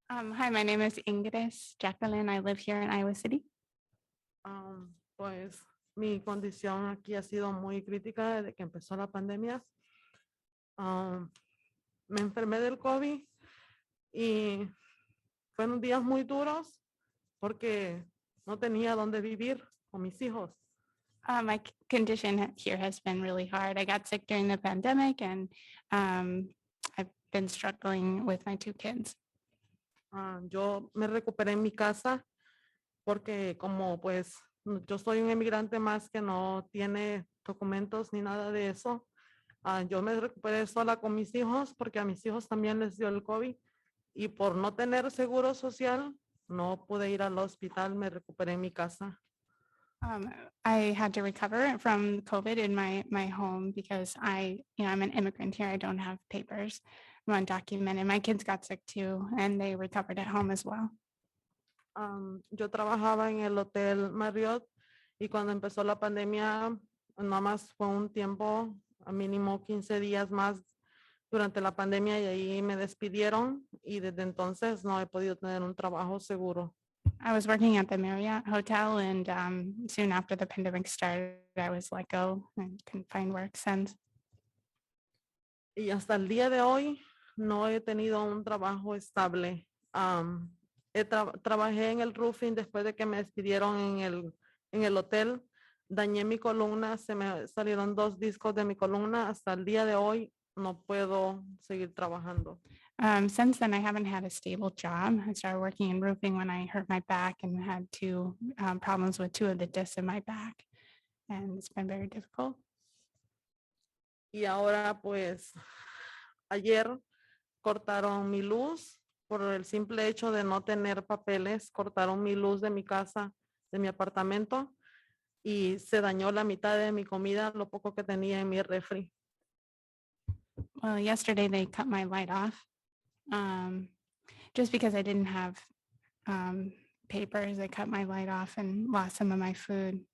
Hi, my name is Ingrid Jacqueline. I live here in Iowa City. Pues mi condición aquí ha sido muy crítica desde que empezó la pandemia. Me enfermé del COVID y fueron días muy duros porque no tenía dónde vivir con mis hijos. My condition here has been really hard. I got sick during the pandemic and I've been struggling with my 2 kids. Yo me recuperé en mi casa porque como pues yo soy un emigrante más que no tiene documentos ni nada de eso. Yo me recuperé sola con mis hijos porque a mis hijos también les dio el COVID y por no tener seguro social no pude ir al hospital, me recuperé en mi casa. I had to recover from COVID in my home because I'm an immigrant here. I don't have papers. I'm undocumented. My kids got sick too, and they recovered at home as well. Yo trabajaba en el Hotel Marriott y cuando empezó la pandemia, nada más fue un tiempo, a mínimo 15 días más durante la pandemia y ahí me despidieron y desde entonces no he podido tener un trabajo seguro. I was working at the Marriott Hotel, and soon after the pandemic started, I was let go and couldn't find work since. Y hasta el día de hoy no he tenido un trabajo estable. Trabajé en el roofing después de que me despidieron en el hotel. Dañé mi columna, se me salieron 2 discos de mi columna. Hasta el día de hoy no puedo seguir trabajando. Since then, I haven't had a stable job. I started working in roofing when I hurt my back and had two problems with 2 of the discs in my back. And it's been very difficult. Y ahora pues ayer cortaron mi luz por el simple hecho de no tener papeles. Cortaron mi luz de mi casa, de mi apartamento, y se dañó la mitad de mi comida, lo poco que tenía en mi refri. Well, yesterday they cut my light off just because I didn't have papers. They cut my light off and lost some of my food.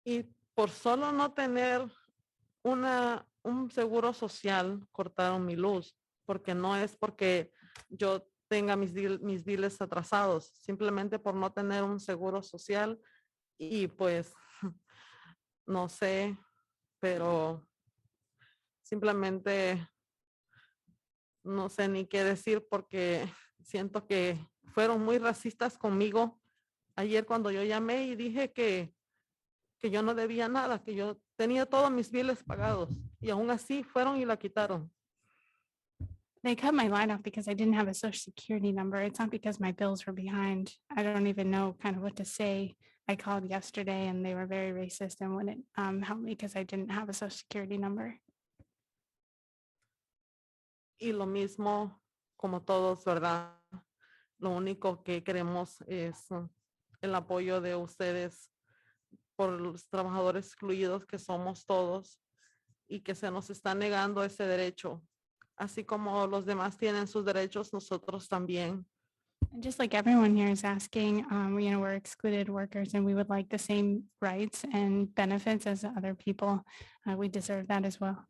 Y por solo no tener un seguro social, cortaron mi luz, porque no es porque yo tenga mis biles atrasados, simplemente por no tener un seguro social. Y pues, no sé, pero simplemente no sé ni qué decir porque siento que fueron muy racistas conmigo ayer cuando yo llamé y dije que yo no debía nada, que yo tenía todos mis biles pagados y aún así fueron y la quitaron. They cut my light off because I didn't have a social security number. It's not because my bills were behind. I don't even know kind of what to say. I called yesterday and they were very racist and wouldn't help me because I didn't have a social security number. Y lo mismo como todos, ¿verdad? Lo único que queremos es el apoyo de ustedes por los trabajadores excluidos que somos todos y que se nos está negando ese derecho. Así como los demás tienen sus derechos, nosotros también. And just like everyone here is asking, we're excluded workers and we would like the same rights and benefits as other people. We deserve that as well.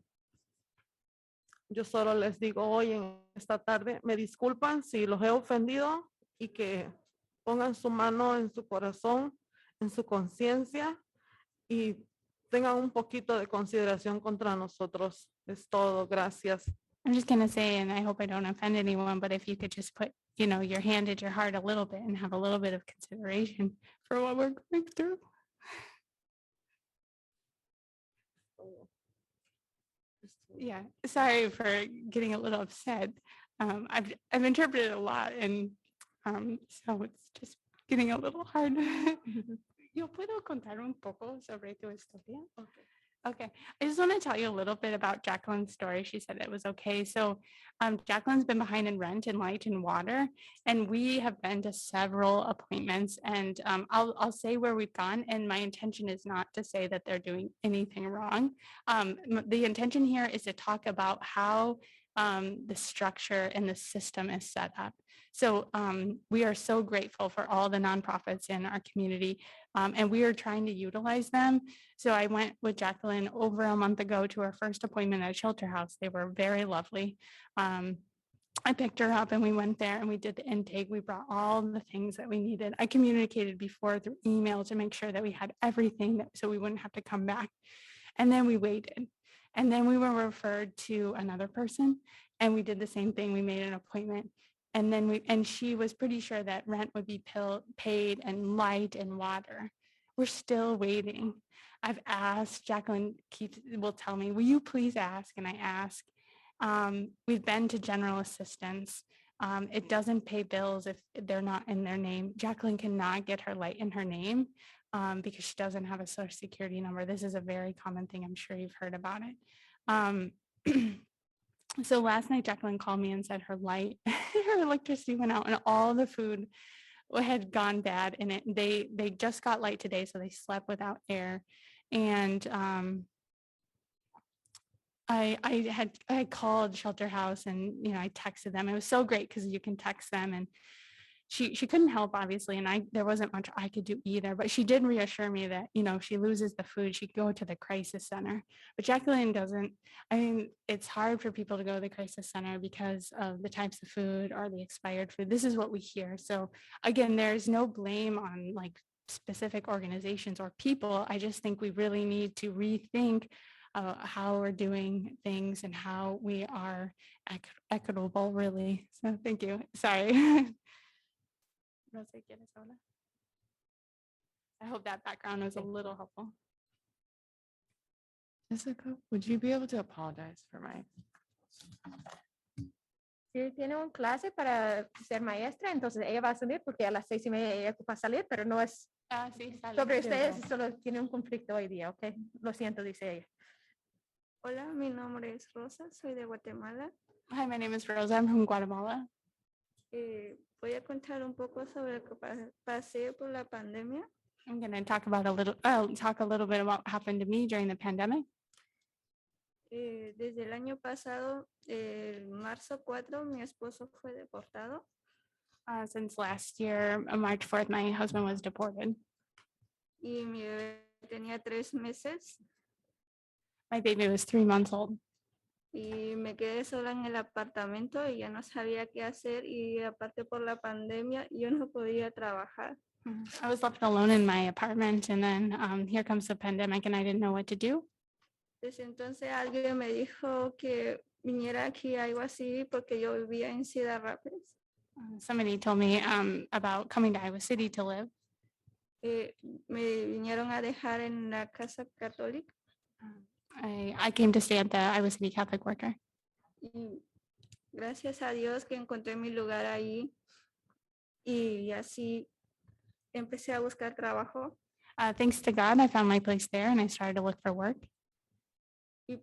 Yo solo les digo hoy en esta tarde, me disculpan si los he ofendido y que pongan su mano en su corazón, en su conciencia y tengan un poquito de consideración contra nosotros. Es todo. Gracias. I'm just going to say, and I hope I don't offend anyone, but if you could just put, your hand at your heart a little bit and have a little bit of consideration for what we're going through. Yeah, sorry for getting a little upset. I've interpreted a lot, and so it's just getting a little hard. Yo puedo contar un poco sobre tu historia. Okay, I just want to tell you a little bit about Jacqueline's story. She said it was okay. So Jacqueline's been behind in rent and light and water, and we have been to several appointments, and I'll say where we've gone, and my intention is not to say that they're doing anything wrong. The intention here is to talk about how the structure and the system is set up. So we are so grateful for all the nonprofits in our community, and we are trying to utilize them. So I went with Jacqueline over a month ago to our first appointment at Shelter House. They were very lovely. I picked her up and we went there and we did the intake. We brought all the things that we needed. I communicated before through email to make sure that we had everything so we wouldn't have to come back. And then we waited. And then we were referred to another person and we did the same thing. We made an appointment. And then she was pretty sure that rent would be paid and light and water. We're still waiting. I've asked, Jacqueline will tell me, will you please ask? And I ask. We've been to general assistance. It doesn't pay bills if they're not in their name. Jacqueline cannot get her light in her name because she doesn't have a social security number. This is a very common thing. I'm sure you've heard about it. So last night, Jacqueline called me and said her light, her electricity went out and all the food had gone bad in it. They just got light today, so they slept without air. And I called Shelter House and, I texted them. It was so great because you can text them and she couldn't help obviously. And there wasn't much I could do either, but she did reassure me that, if she loses the food, she'd go to the crisis center. But Jacqueline doesn't. I mean, it's hard for people to go to the crisis center because of the types of food or the expired food. This is what we hear. So again, there's no blame on like specific organizations or people. I just think we really need to rethink how we're doing things and how we are equitable, really. So thank you. Sorry. Rosa, ¿quieres hablar? I hope that background was a little helpful. Jessica, would you be able to apologize for my? Si tiene un clase para ser maestra, entonces ella va a salir porque a las 6:30 ella ocupa salir, pero no es Sí, sale. sobre ustedes, solo tiene un conflicto hoy día, ¿ok? Lo siento, dice ella. Hola, mi nombre es Rosa, soy de Guatemala. Hi, my name is Rosa. I'm from Guatemala. Voy a contar un poco sobre lo que pasé por la pandemia. I'm going to talk a little bit about what happened to me during the pandemic. Desde el año pasado, el marzo 4, mi esposo fue deportado. Since last year, March 4th, my husband was deported. Y mi bebé tenía 3 meses. My baby was 3 months old. Y me quedé sola en el apartamento y ya no sabía qué hacer. Y aparte por la pandemia, yo no podía trabajar. I was left alone in my apartment, and then here comes the pandemic, and I didn't know what to do. Desde entonces alguien me dijo que viniera aquí a Iowa City porque yo vivía en Cedar Rapids. Somebody told me about coming to Iowa City to live. Me vinieron a dejar en la casa católica. I came to stay at the Iowa City Catholic Worker. Y gracias a Dios que encontré mi lugar ahí y así empecé a buscar trabajo. Thanks to God, I found my place there and I started to look for work.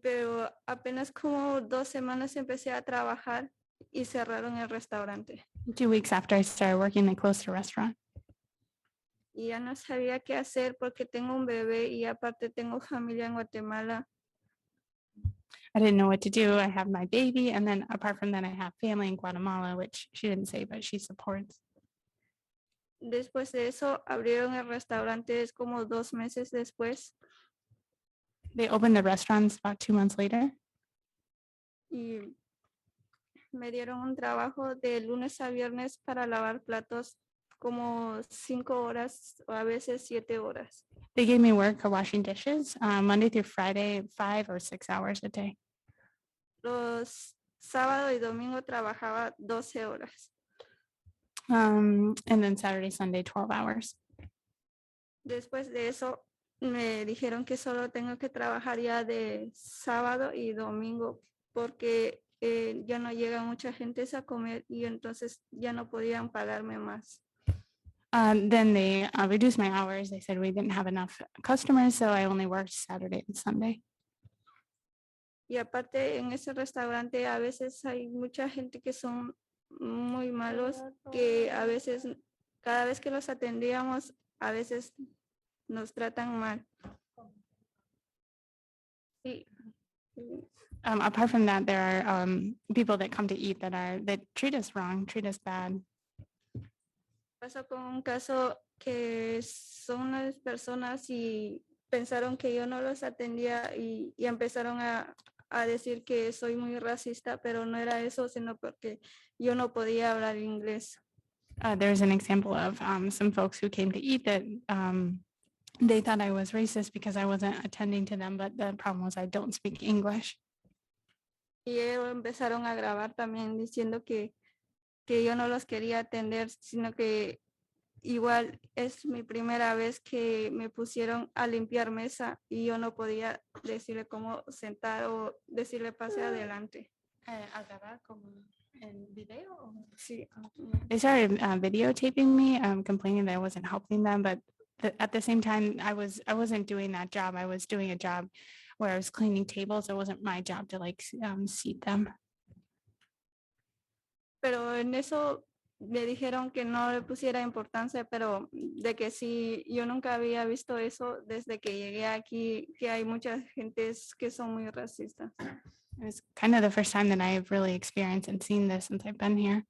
Pero apenas como 2 semanas empecé a trabajar y cerraron el restaurante. 2 weeks after I started working, they closed the restaurant. Y ya no sabía qué hacer porque tengo un bebé y aparte tengo familia en Guatemala. I didn't know what to do. I have my baby, and then apart from that, I have family in Guatemala, which she didn't say, but she supports. Después de eso, abrieron el restaurante es como 2 meses después. They opened the restaurants about 2 months later. Y me dieron un trabajo de lunes a viernes para lavar platos como 5 horas o a veces 7 horas. They gave me work for washing dishes Monday through Friday, 5 or 6 hours a day. Los sábado y domingo trabajaba 12 horas. And then Saturday, Sunday, 12 hours. Después de eso, me dijeron que solo tengo que trabajar ya de sábado y domingo porque ya no llega mucha gente a comer y entonces ya no podían pagarme más. Then they reduced my hours. They said we didn't have enough customers, so I only worked Saturday and Sunday. Y aparte en ese restaurante a veces hay mucha gente que son muy malos, que a veces, cada vez que los atendíamos, a veces nos tratan mal. Sí. Apart from that, there are people that come to eat that treat us wrong, treat us bad. Pasó con un caso que son unas personas y pensaron que yo no los atendía y empezaron a decir que soy muy racista, pero no era eso, sino porque yo no podía hablar inglés. There's an example of some folks who came to eat that they thought I was racist because I wasn't attending to them, but the problem was I don't speak English. Y ellos empezaron a grabar también diciendo que yo no los quería atender, sino que igual es mi primera vez que me pusieron a limpiar mesa y yo no podía decirle cómo sentar o decirle pase adelante. ¿A grabar como en video? Sí. They started videotaping me, complaining that I wasn't helping them, but at the same time, I wasn't doing that job. I was doing a job where I was cleaning tables. It wasn't my job to like seat them. Pero en eso me dijeron que no le pusiera importancia, pero de que sí, yo nunca había visto eso desde que llegué aquí, que hay muchas gentes que son muy racistas. It was kind of the first time that I've really experienced and seen this since I've been here.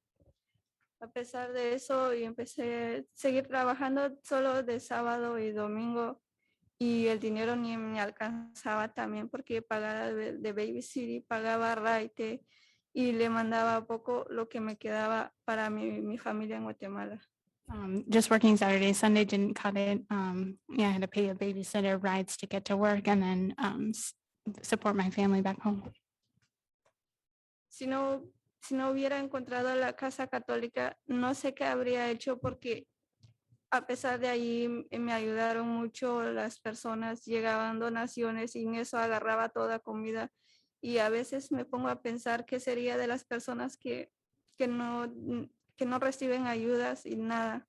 A pesar de eso, y empecé a seguir trabajando solo de sábado y domingo y el dinero ni me alcanzaba también porque pagaba de babysitter, pagaba raite y le mandaba poco lo que me quedaba para mi familia en Guatemala. Just working Saturday, Sunday didn't cut it. Yeah, I had to pay a babysitter rides to get to work and then support my family back home. Si no hubiera encontrado la Casa Católica, no sé qué habría hecho porque a pesar de ahí me ayudaron mucho las personas, llegaban donaciones y en eso agarraba toda comida. Y a veces me pongo a pensar qué sería de las personas que no reciben ayudas y nada.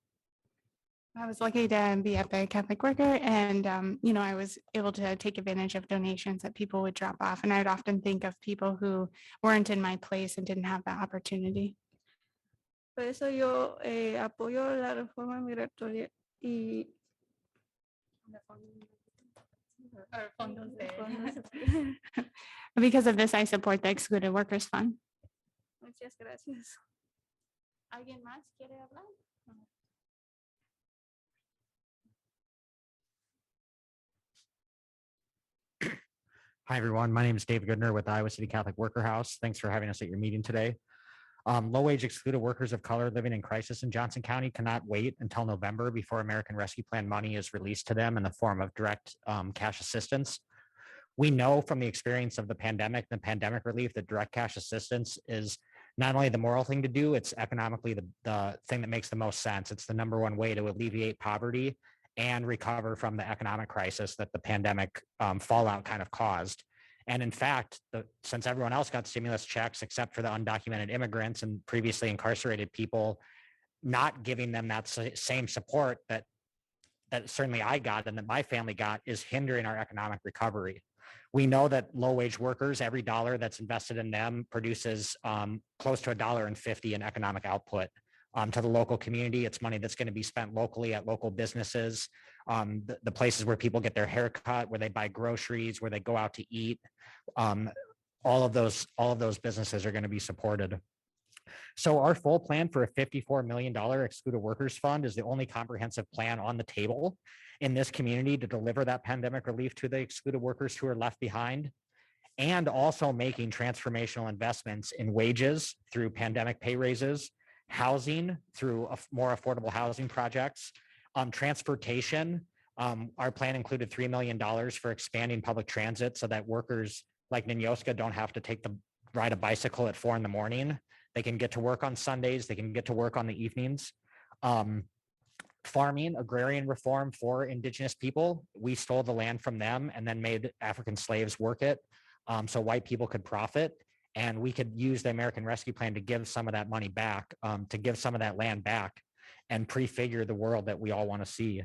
I was lucky to be at the Catholic Worker and, I was able to take advantage of donations that people would drop off. And I'd often think of people who weren't in my place and didn't have that opportunity. Por eso yo apoyo la reforma migratoria y Because of this, I support the Excluded Workers Fund. Muchas gracias. ¿Alguien más quiere hablar? Hi, everyone. My name is Dave Goodner with Iowa City Catholic Worker House. Thanks for having us at your meeting today. Low-wage excluded workers of color living in crisis in Johnson County cannot wait until November before American Rescue Plan money is released to them in the form of direct cash assistance. We know from the experience of the pandemic relief that direct cash assistance is not only the moral thing to do, it's economically the thing that makes the most sense. It's the number one way to alleviate poverty and recover from the economic crisis that the pandemic fallout kind of caused. And in fact, since everyone else got stimulus checks except for the undocumented immigrants and previously incarcerated people, not giving them that same support that certainly I got and that my family got is hindering our economic recovery. We know that low-wage workers, every dollar that's invested in them produces close to $1.50 in economic output. To the local community. It's money that's going to be spent locally at local businesses, the places where people get their hair cut, where they buy groceries, where they go out to eat. All of those businesses are going to be supported. So our full plan for a $54 million excluded workers fund is the only comprehensive plan on the table in this community to deliver that pandemic relief to the excluded workers who are left behind, and also making transformational investments in wages through pandemic pay raises, housing through more affordable housing projects, transportation. Our plan included $3 million for expanding public transit so that workers like Ninyoska don't have to ride a bicycle at 4 a.m. They can get to work on Sundays. They can get to work on the evenings. Farming, agrarian reform for indigenous people. We stole the land from them and then made African slaves work it so white people could profit. And we could use the American Rescue Plan to give some of that money back, to give some of that land back and prefigure the world that we all want to see.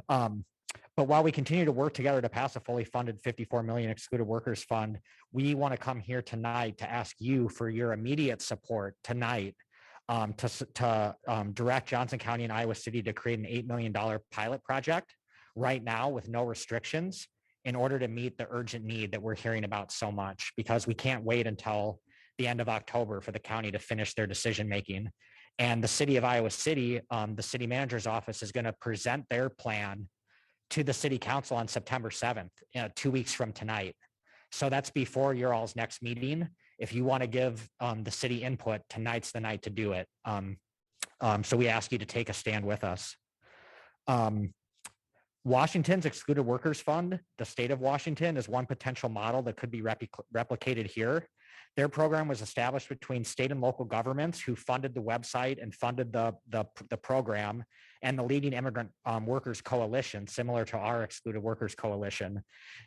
But while we continue to work together to pass a fully funded $54 million excluded workers fund, we want to come here tonight to ask you for your immediate support tonight to direct Johnson County and Iowa City to create an $8 million pilot project right now with no restrictions, in order to meet the urgent need that we're hearing about so much, because we can't wait until the end of October for the county to finish their decision making. And the city of Iowa City, the city manager's office is going to present their plan to the city council on September 7th, 2 weeks from tonight. So that's before your all's next meeting. If you want to give the city input, tonight's the night to do it. So we ask you to take a stand with us. Washington's Excluded Workers Fund, the state of Washington, is one potential model that could be replicated here. Their program was established between state and local governments who funded the website and funded the program, and the leading immigrant workers coalition, similar to our Excluded Workers Coalition.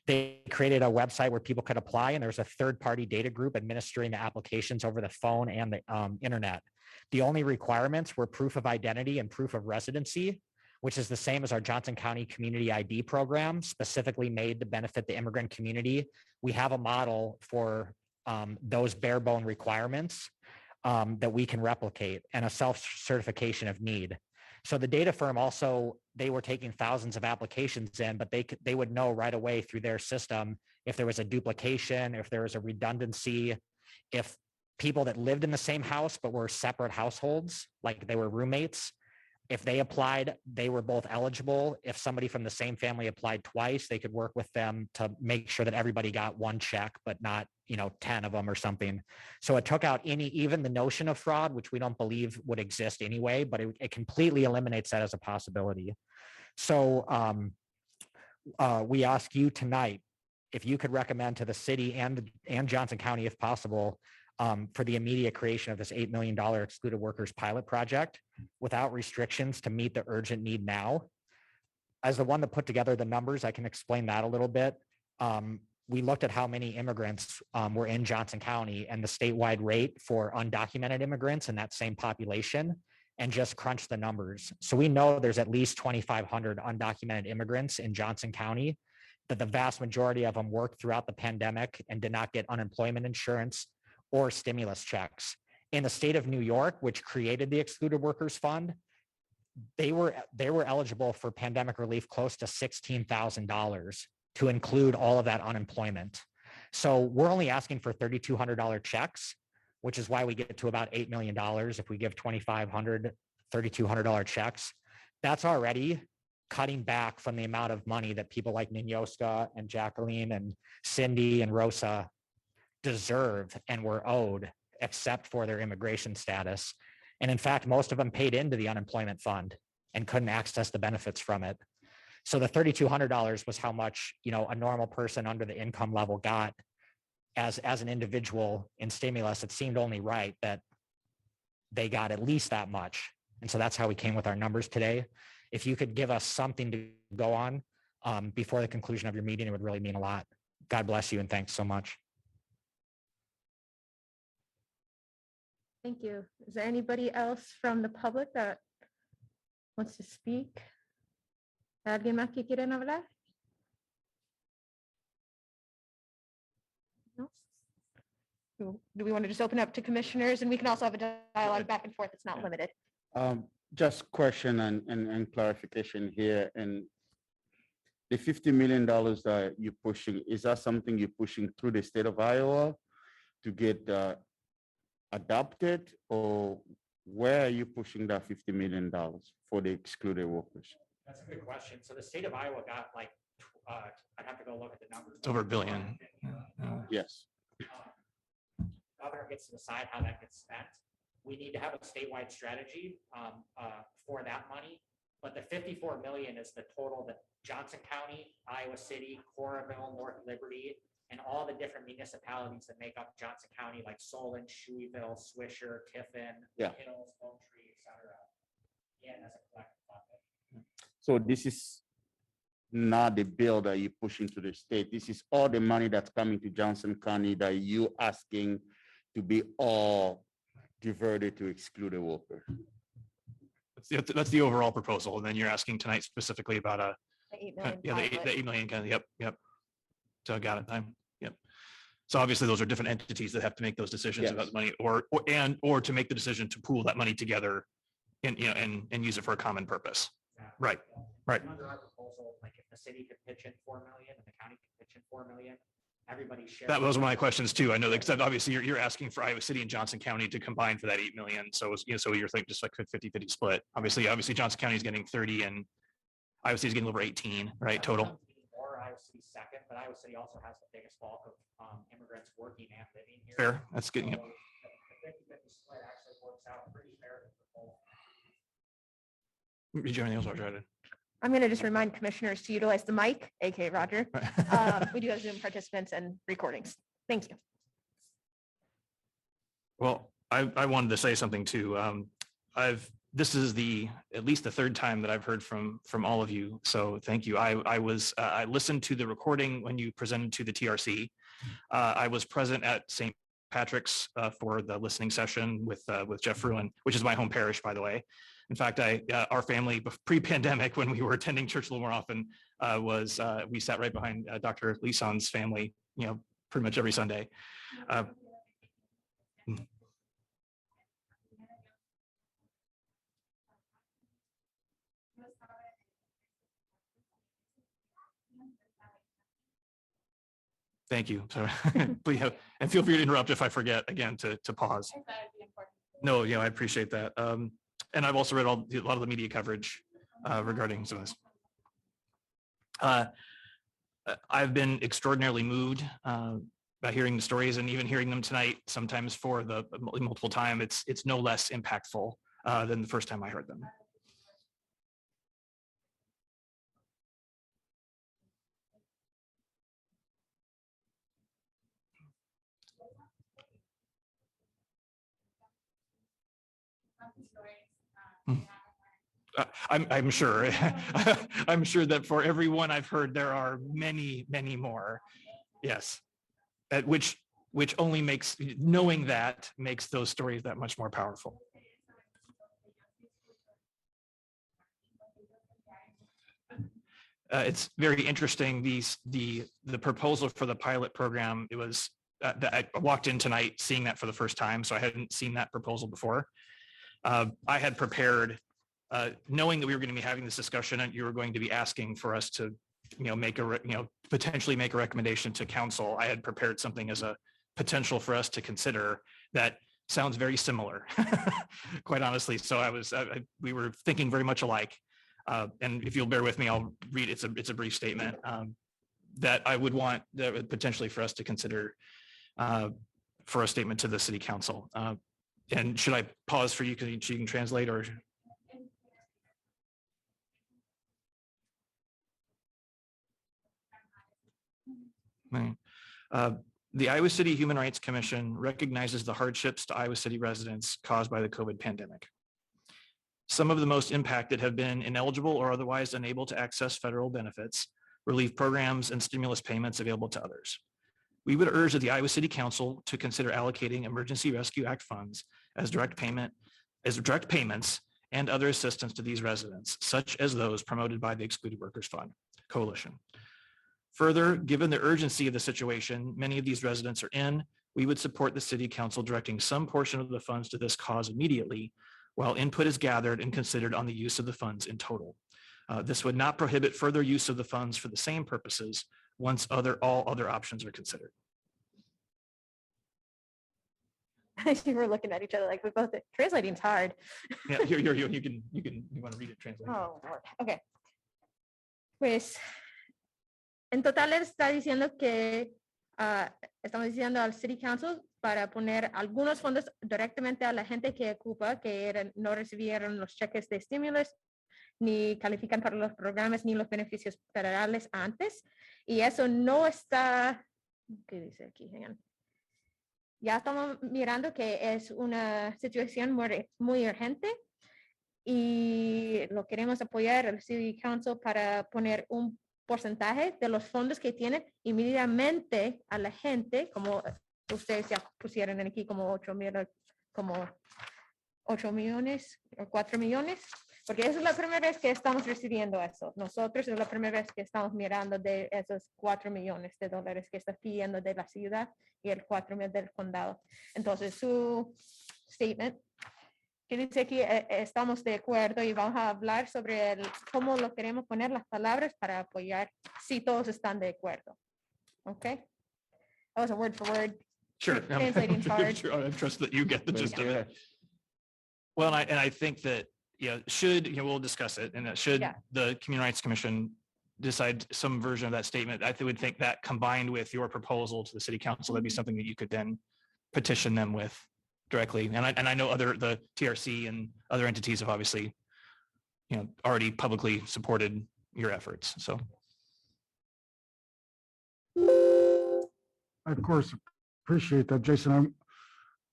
They created a website where people could apply, and there's a third-party data group administering the applications over the phone and the internet. The only requirements were proof of identity and proof of residency, which is the same as our Johnson County Community ID program, specifically made to benefit the immigrant community. We have a model for those bare bone requirements that we can replicate, and a self-certification of need. So the data firm also, they were taking thousands of applications in, but they would know right away through their system if there was a duplication, if there was a redundancy, if people that lived in the same house but were separate households, like they were roommates, if they applied, they were both eligible. If somebody from the same family applied twice, they could work with them to make sure that everybody got one check, but not, 10 of them or something. So it took out even the notion of fraud, which we don't believe would exist anyway, but it completely eliminates that as a possibility. So we ask you tonight if you could recommend to the city and Johnson County, if possible, for the immediate creation of this $8 million excluded workers pilot project without restrictions to meet the urgent need now. As the one that put together the numbers, I can explain that a little bit. We looked at how many immigrants were in Johnson County and the statewide rate for undocumented immigrants in that same population and just crunched the numbers. So we know there's at least 2,500 undocumented immigrants in Johnson County, that the vast majority of them worked throughout the pandemic and did not get unemployment insurance or stimulus checks. In the state of New York, which created the Excluded Workers Fund, they were eligible for pandemic relief close to $16,000 to include all of that unemployment. So we're only asking for $3,200 checks, which is why we get to about $8 million if we give $2,500, $3,200 checks. That's already cutting back from the amount of money that people like Ninyoska and Jacqueline and Cindy and Rosa deserve and were owed, except for their immigration status. And in fact, most of them paid into the unemployment fund and couldn't access the benefits from it. So the $3,200 was how much, a normal person under the income level got as an individual in stimulus. It seemed only right that they got at least that much. And so that's how we came with our numbers today. If you could give us something to go on before the conclusion of your meeting, it would really mean a lot. God bless you and thanks so much. Thank you. Is there anybody else from the public that wants to speak? ¿Alguien más que quieren hablar? No? Do we want to just open up to commissioners, and we can also have a dialogue back and forth? It's not limited. Just question and clarification here. And the $50 million that you're pushing, is that something you're pushing through the state of Iowa to get adopted, or where are you pushing that $50 million for the excluded workers? That's a good question. So the state of Iowa got like, I'd have to go look at the numbers. It's over $1 billion. Yes. Governor gets to decide how that gets spent. We need to have a statewide strategy for that money. But the 54 million is the total that Johnson County, Iowa City, Coralville, North Liberty, and all the different municipalities that make up Johnson County, like Solon, Shoeyville, Swisher, Tiffin, Yeah. Hills, Lone Tree, et cetera. Yeah, that's a collective bucket. So this is not the bill that you're pushing to the state. This is all the money that's coming to Johnson County that you asking to be all diverted to excluded workers. That's the overall proposal. And then you're asking tonight specifically about The 8 million the pilot. 8 million kind of, yep. So I got it. Yep. So obviously those are different entities that have to make those decisions Yes. about the money or to make the decision to pool that money together and use it for a common purpose. Right. Under our proposal, like if the city could pitch in 4 million and the county could pitch in 4 million, everybody shares. That was one of my questions too. I know that, because obviously you're asking for Iowa City and Johnson County to combine for that 8 million. So, so you're thinking just like 50-50 split. Obviously Johnson County is getting 30 and Iowa City is getting over 18, right, total. Or Iowa City second, but Iowa City also has the biggest bulk of immigrants working and living here. Fair. That's good. So Yep. the 50-50 split actually works out pretty fair for both. Did you have anything else, Roger? I'm going to just remind commissioners to utilize the mic, aka Roger. We do have Zoom participants and recordings. Thank you. Well, I wanted to say something too. This is at least the third time that I've heard from all of you. So thank you. I listened to the recording when you presented to the TRC. I was present at St. Patrick's for the listening session with Jeff Fruin, which is my home parish, by the way. In fact, our family pre-pandemic, when we were attending church a little more often, we sat right behind Dr. Lison's family, pretty much every Sunday. Thank you. Sorry. Please, and feel free to interrupt if I forget again to pause. No, I appreciate that. And I've also read a lot of the media coverage regarding some of this. I've been extraordinarily moved by hearing the stories and even hearing them tonight, sometimes for the multiple time. It's no less impactful than the first time I heard them. I'm sure. I'm sure that for everyone I've heard, there are many, many more. Yes. Which only makes, knowing that makes those stories that much more powerful. It's very interesting. The proposal for the pilot program, it was, I walked in tonight seeing that for the first time, so I hadn't seen that proposal before. I had prepared, knowing that we were going to be having this discussion and you were going to be asking for us to, potentially make a recommendation to council. I had prepared something as a potential for us to consider that sounds very similar, quite honestly. So we were thinking very much alike. And if you'll bear with me, I'll read, it's a brief statement that I would want potentially for us to consider for a statement to the city council. And should I pause for you, so you can translate, or? The Iowa City Human Rights Commission recognizes the hardships to Iowa City residents caused by the COVID pandemic. Some of the most impacted have been ineligible or otherwise unable to access federal benefits, relief programs, and stimulus payments available to others. We would urge that the Iowa City Council to consider allocating Emergency Rescue Act funds as direct payments and other assistance to these residents, such as those promoted by the Excluded Workers Fund Coalition. Further, given the urgency of the situation many of these residents are in, we would support the City Council directing some portion of the funds to this cause immediately, while input is gathered and considered on the use of the funds in total. This would not prohibit further use of the funds for the same purposes once all other options are considered. You were looking at each other like we both, translating's hard. Yeah, you want to read it, translate. Oh, Lord. Okay. Pues, en total él está diciendo que estamos diciendo al City Council para poner algunos fondos directamente a la gente que ocupa, que no recibieron los cheques de estímulos, ni califican para los programas, ni los beneficios federales antes. Y eso no está, ¿qué dice aquí? Ya estamos mirando que es una situación muy urgente y lo queremos apoyar al City Council para poner un porcentaje de los fondos que tienen inmediatamente a la gente, como ustedes ya pusieron aquí como 8 millones o 4 millones, porque esa es la primera vez que estamos recibiendo eso. Nosotros es la primera vez que estamos mirando de esos 4 millones de dólares que está pidiendo de la ciudad y el 4 millones del condado. Entonces su statement que dice aquí, estamos de acuerdo y vamos a hablar sobre cómo lo queremos poner las palabras para apoyar si todos están de acuerdo. Okay? That was a word for word. Sure. Translating's hard. Sure, I trust that you get the gist of it. Well, and I think that, we'll discuss it, and that should the Community Rights Commission decide some version of that statement, I would think that combined with your proposal to the City Council, that'd be something that you could then petition them with directly. And I know the TRC and other entities have obviously, already publicly supported your efforts. So. I, of course, appreciate that, Jason.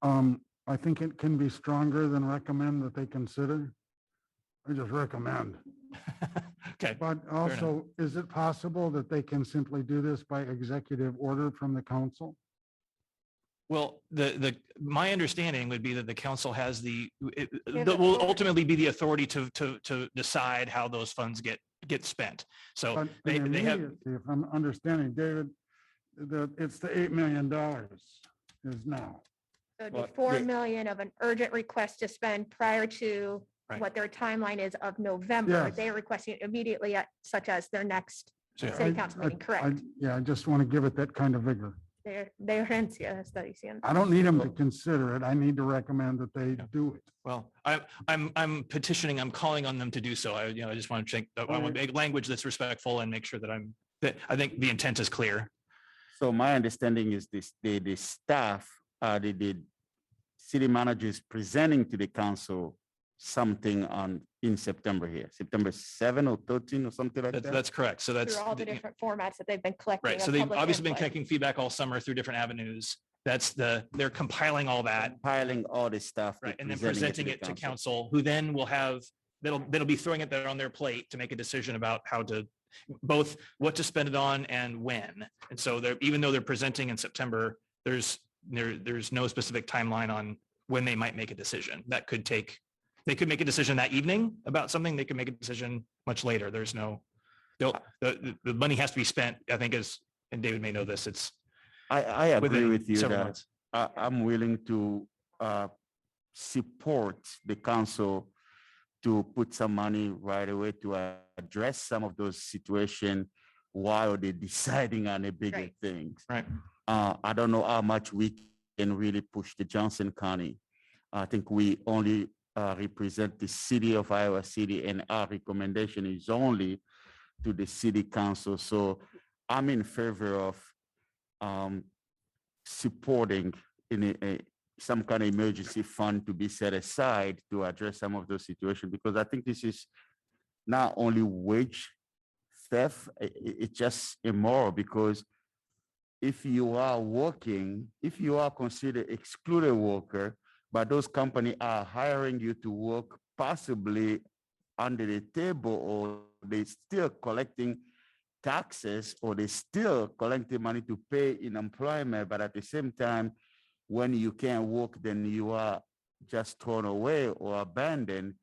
I think it can be stronger than recommend that they consider. I just recommend. Okay. But also, is it possible that they can simply do this by executive order from the council? Well, my understanding would be that the council has that will ultimately be the authority to decide how those funds get spent. So they have. If I'm understanding, David, it's the $8 million is now. So it'd be 4 million of an urgent request to spend prior to Right. what their timeline is of November. Yes. They're requesting it immediately, such as their next So, city council meeting, correct? I just want to give it that kind of vigor. De urgencia está diciendo. I don't need them to consider it. I need to recommend that they do it. Well, I'm petitioning, I'm calling on them to do so. I just want to I want to make language that's respectful and make sure that I think the intent is clear. So my understanding is the staff, the city manager is presenting to the council something in September here, September 7 or 13 or something like that. That's correct. So that's Through all the different formats that they've been collecting. right. So of they've public obviously been input. collecting feedback all summer through different avenues. they're compiling all that. Compiling all this stuff. Right, and then presenting presenting the it to council, who then will have, that'll be throwing it there on their plate to make a decision about how to, both what to spend it on and when. And so they're, even though they're presenting in September, there's no specific timeline on when they might make a decision. That could take, they could make a decision that evening about something, they could make a decision much later. There's no, the money has to be spent, I think, as, and David may know this, it's I agree within with you several that months. I'm willing to support the council to put some money right away to address some of those situations while they're deciding on the bigger things. Right. I don't know how much we can really push the Johnson County. I think we only represent the city of Iowa City, and our recommendation is only to the city council. So I'm in favor of supporting in some kind of emergency fund to be set aside to address some of those situations, because I think this is not only wage theft, it's just immoral, because if you are working, if you are considered excluded worker, but those companies are hiring you to work possibly under the table, or they still collecting taxes, or they still collecting money to pay in employment, but at the same time, when you can't work, then you are just thrown away or abandoned.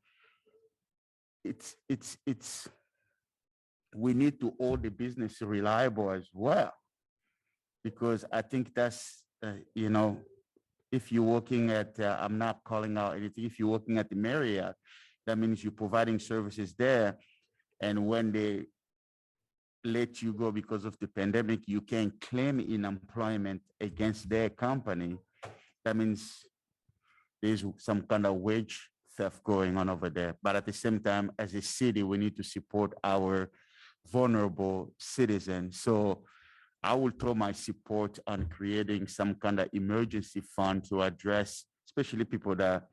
We need to hold the business reliable as well, because I think that's, if you're working at, I'm not calling out anything, if you're working at the Marriott, that means you're providing services there. And when they let you go because of the pandemic, you can claim in employment against their company. That means there's some kind of wage theft going on over there. But at the same time, as a city, we need to support our vulnerable citizens. So I will throw my support on creating some kind of emergency fund to address, especially people that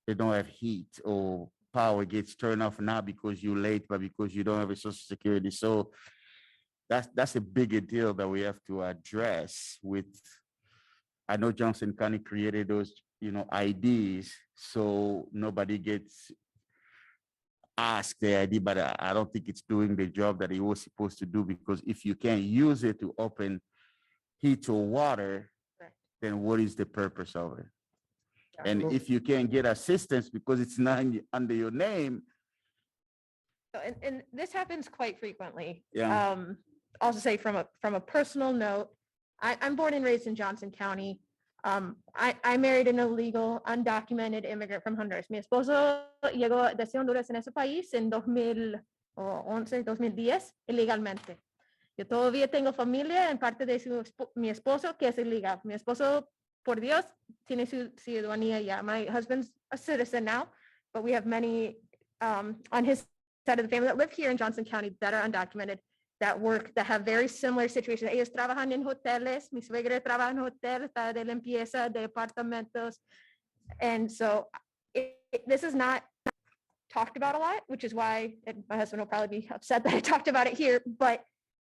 they don't have heat, or power gets turned off not because you're late, but because you don't have a social security. So that's a bigger deal that we have to address with. I know Johnson County created those, IDs, so nobody gets asked the ID, but I don't think it's doing the job that it was supposed to do, because if you can't use it to open heat or water, then what is the purpose of it? And if you can't get assistance because it's not under your name. And this happens quite frequently. Yeah. Also say from a personal note, I'm born and raised in Johnson County. I married an illegal, undocumented immigrant from Honduras. Mi esposo llegó desde Honduras en ese país en 2011, 2010, ilegalmente. Yo todavía tengo familia en parte de mi esposo que es ilegal. Mi esposo, por Dios, tiene su ciudadanía ya. My husband's a citizen now, but we have many on his side of the family that live here in Johnson County that are undocumented, that work, that have very similar situations. Ellos trabajan en hoteles. Mi suegra trabaja en hotel, está de limpieza de apartamentos. And so this is not talked about a lot, which is why my husband will probably be upset that I talked about it here, but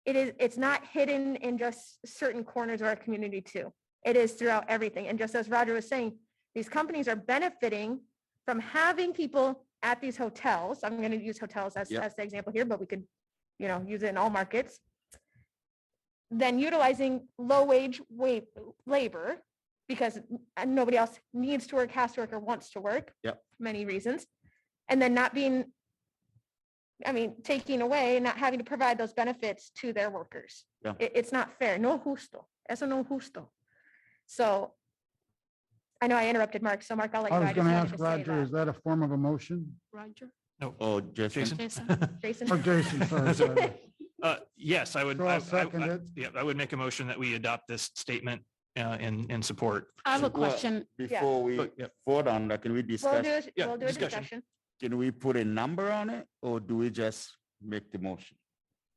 it's not hidden in just certain corners of our community too. It is throughout everything. And just as Roger was saying, these companies are benefiting from having people at these hotels. I'm going to use hotels as the example here, but we could, use it in all markets. Then utilizing low wage labor because nobody else needs to work, has to work, or wants to work. Yep. For many reasons. And then taking away, not having to provide those benefits to their workers. Yeah. It's not fair. No justo. Eso no justo. So I know I interrupted Mark. So Mark, I'll let you I go. was I going to just ask wanted to say Roger, is that a form of a motion? Roger. No. Oh, Jason. Jason. Oh, Jason, sorry. Yes, I would. So I'll second it. Yeah, I would make a motion that we adopt this statement in support. I have a Well, question. Before we vote on that, can we discuss? We'll do a discussion. Can we put a number on it, or do we just make the motion?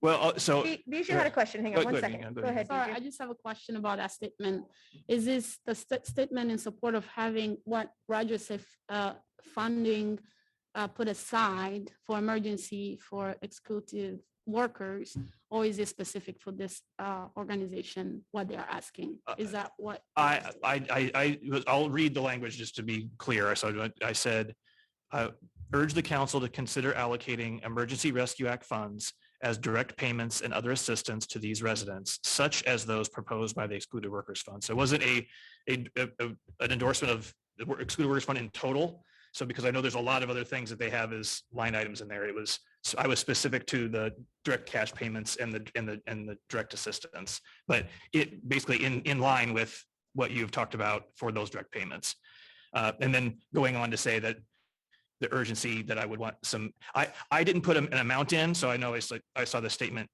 Well, so. Bijou had a question. Hang on one second. Go ahead. Sorry, Bijou. I just have a question about that statement. Is this the statement in support of having what Roger said, funding put aside for emergency for excluded workers, or is it specific for this organization, what they are asking? Is that what? I'll read the language just to be clear. So I said, urge the council to consider allocating Emergency Rescue Act funds as direct payments and other assistance to these residents, such as those proposed by the Excluded Workers Fund. So it wasn't an endorsement of the Excluded Workers Fund in total. So because I know there's a lot of other things that they have as line items in there, I was specific to the direct cash payments and the direct assistance, but it basically in line with what you've talked about for those direct payments. And then going on to say that the urgency that I would want I didn't put an amount in, so I know it's like I saw the statement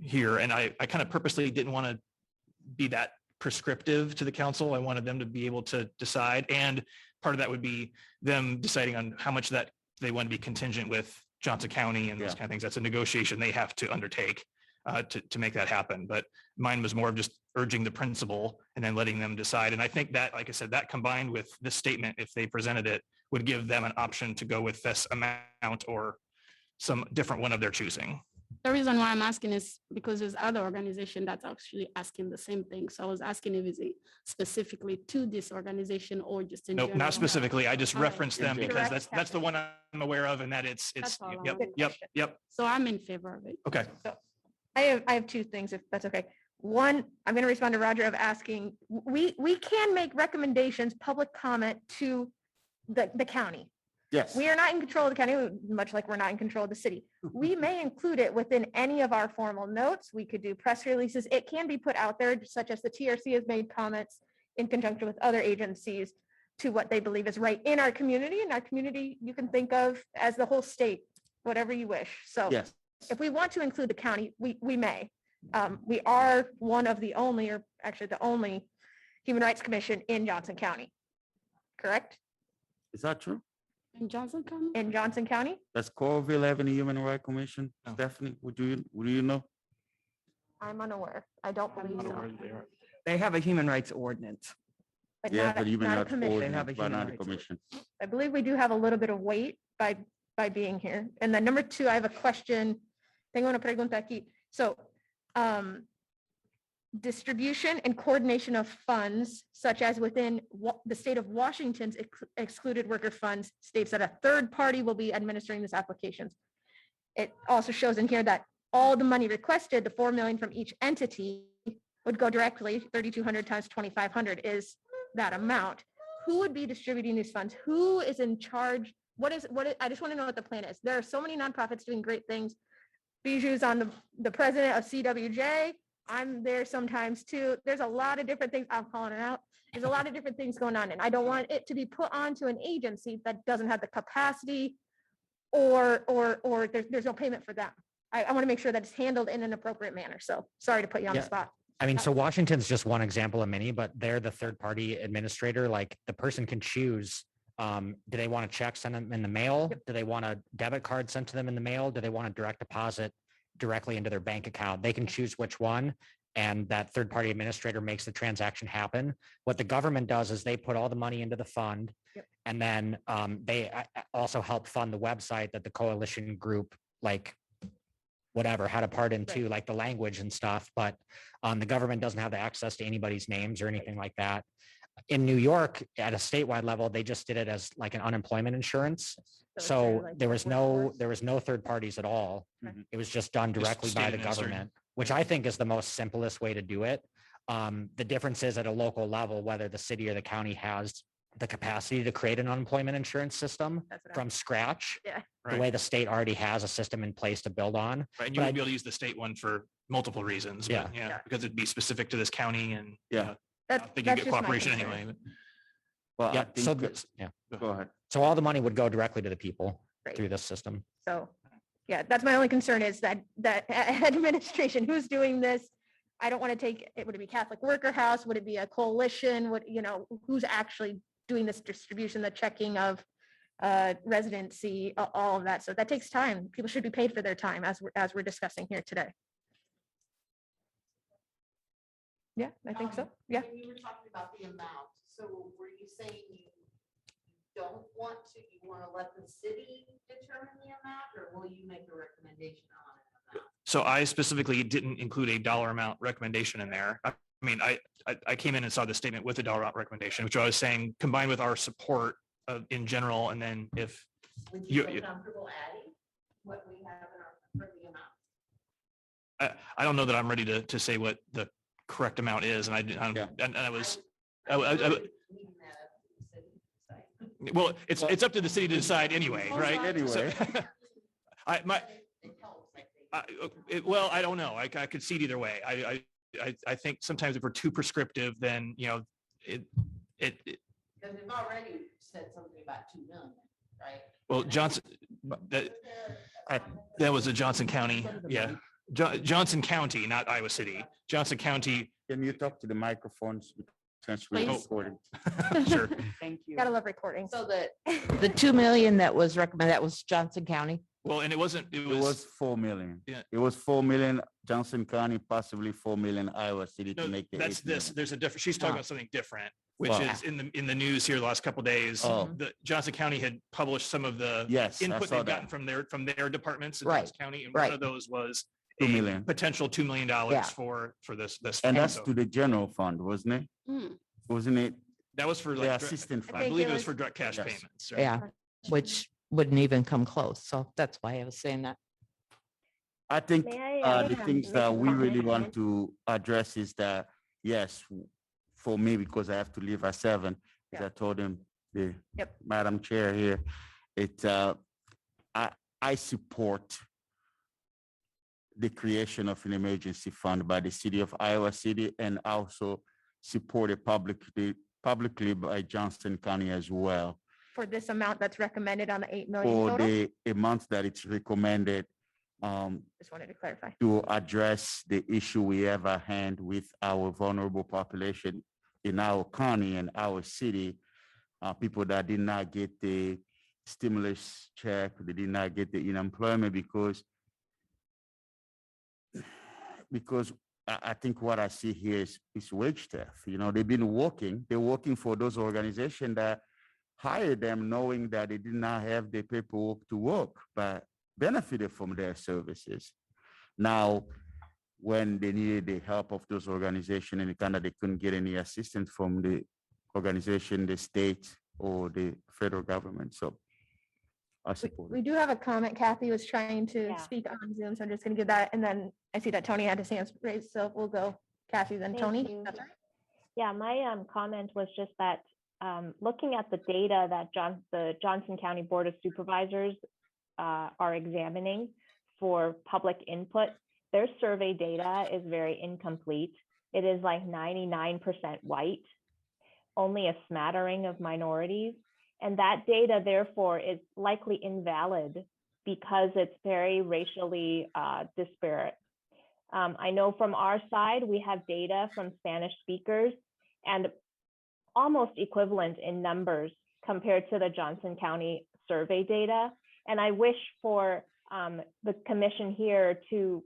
here, and I kind of purposely didn't want to be that prescriptive to the council. I wanted them to be able to decide, and part of that would be them deciding on how much that they want to be contingent with Johnson County and those kind of things. That's a negotiation they have to undertake to make that happen. But mine was more of just urging the principle and then letting them decide. And I think that, like I said, that combined with this statement, if they presented it, would give them an option to go with this amount or some different one of their choosing. The reason why I'm asking is because there's other organization that's actually asking the same thing. So I was asking if it's specifically to this organization or just in Nope, general. not specifically. I just All right. referenced them because that's the one I'm aware of, and that it's That's all I yep. So I'm in favor of it. Okay. I have two things, if that's okay. One, I'm going to respond to Roger of asking, we can make recommendations, public comment to the county. Yes. We are not in control of the county, much like we're not in control of the city. We may include it within any of our formal notes. We could do press releases. It can be put out there, such as the TRC has made comments in conjunction with other agencies to what they believe is right in our community. And our community, you can think of as the whole state, whatever you wish. So Yes. if we want to include the county, we may. We are one of the only, or actually the only Human Rights Commission in Johnson County. Correct? Is that true? In Johnson County? In Johnson County? Does Coralville have any Human Rights Commission? Stephanie, would you know? I'm unaware. I don't believe so. They have a human rights ordinance. But Yeah, not a- but Human not a Rights commission. They have a Ordinance, but human not a rights commission. I believe we do have a little bit of weight by being here. And then number two, I have a question. Tengo una pregunta aquí. So distribution and coordination of funds, such as within the state of Washington's excluded worker funds, states that a third party will be administering these applications. It also shows in here that all the money requested, the 4 million from each entity, would go directly, 3,200 times 2,500 is that amount. Who would be distributing these funds? Who is in charge? What is, I just want to know what the plan is. There are so many nonprofits doing great things. Bijou's on the president of CWJ. I'm there sometimes too. There's a lot of different things. I'm calling it out. There's a lot of different things going on, and I don't want it to be put onto an agency that doesn't have the capacity or there's no payment for them. I want to make sure that it's handled in an appropriate manner. So sorry to put you on the Yeah. spot. I mean, so Washington's just one example of many, but they're the third party administrator. Like the person can choose, do they want a check sent them in the mail? Do they want a debit card sent to them in the mail? Do they want a direct deposit directly into their bank account? They can choose which one, and that third party administrator makes the transaction happen. What the government does is they put all the money into the fund, and then they also help fund the website that the coalition group, like whatever, had a part in too, like the language and stuff, but the government doesn't have the access to anybody's names or anything like that. In New York, at a statewide level, they just did it as like an unemployment insurance. So there was no third parties at all. It was just done directly by state the administered. government, which I think is the most simplest way to do it. The difference is at a local level, whether the city or the county has the capacity to create an unemployment insurance system from scratch. Yeah. The way the state already has a system in place to build on. Right, and you But would be able to use the state one for multiple reasons. Yeah. But yeah, because it'd be specific to this county and Yeah. I think you that's get just my cooperation concern. anyway. Well, I Yeah, so think, yeah. go ahead. So all the money would go directly to the people Great. through this system. So, yeah, that's my only concern is that administration, who's doing this? I don't want to take, would it be Catholic Worker House? Would it be a coalition? Who's actually doing this distribution, the checking of residency, all of that. So that takes time. People should be paid for their time as we're discussing here today. Yeah, I think so. Yeah. You were talking about the amount. So were you saying you don't want to, you want to let the city determine the amount, or will you make a recommendation on an amount? So I specifically didn't include a dollar amount recommendation in there. I mean, I came in and saw the statement with a dollar amount recommendation, which I was saying combined with our support in general, and then if Would you, you feel comfortable adding what we have in our, for the amount? I don't know that I'm ready to say what the correct amount is, and I was, well, it's up to the city to decide anyway, right? Anyway. Well, I don't know. I could see it either way. I think sometimes if we're too prescriptive, then, you know, it. Because we've already said something about 2 million, right? Well, Johnson, that was a Johnson County, yeah. Johnson County, not Iowa City. Johnson County. Can you talk to the microphones? Since we're Please. recording. Sure. Thank you. Gotta love recording. So the 2 million that was recommended, that was Johnson County? Well, and it wasn't, It was 4 million. Yeah. It was 4 million Johnson County, possibly 4 million Iowa City to no, make the. that's 8 million. this, there's a different, she's talking about something different, which Wow. is in the news here the last couple of days. Oh. The Johnson County had published some of the Yes, I input saw they've gotten that. from their departments in Right, Johnson County, and one right. of those was 2 a million. potential $2 million Yeah. for this. And that's so to the general fund, wasn't it? Wasn't it? that was for The like, assistant I fund. believe it was for direct cash Yes. payments. right? Yeah, which wouldn't even come close. So that's why I was saying that. I think May I, the things make that a we really comment? want to address is that, yes, for me, because I have to leave at 7, as I told him, the Yep. Madam Chair here, I support the creation of an emergency fund by the city of Iowa City, and also supported publicly by Johnson County as well, For this amount that's recommended on the 8 million for total. the amount that it's recommended Just wanted to clarify. to address the issue we have at hand with our vulnerable population in our county and our city, people that did not get the stimulus check, they did not get the unemployment because I think what I see here is wage theft. You know, they've been they're working for those organizations that hired them knowing that they did not have the paperwork to work, but benefited from their services. Now, when they needed the help of those organizations and they couldn't get any assistance from the organization, the state or the federal government. So I support We it. do have a comment. Kathy was trying to Yeah. speak on Zoom, so I'm just gonna give that. And then I see that Tony had his hand raised, so we'll go Kathy, then Thank Tony. you. That's all right. Yeah, my comment was just that looking at the data that the Johnson County Board of Supervisors are examining for public input, their survey data is very incomplete. It is like 99% white, only a smattering of minorities. And that data, therefore, is likely invalid because it's very racially disparate. I know from our side, we have data from Spanish speakers and almost equivalent in numbers compared to the Johnson County survey data. And I wish for the commission here to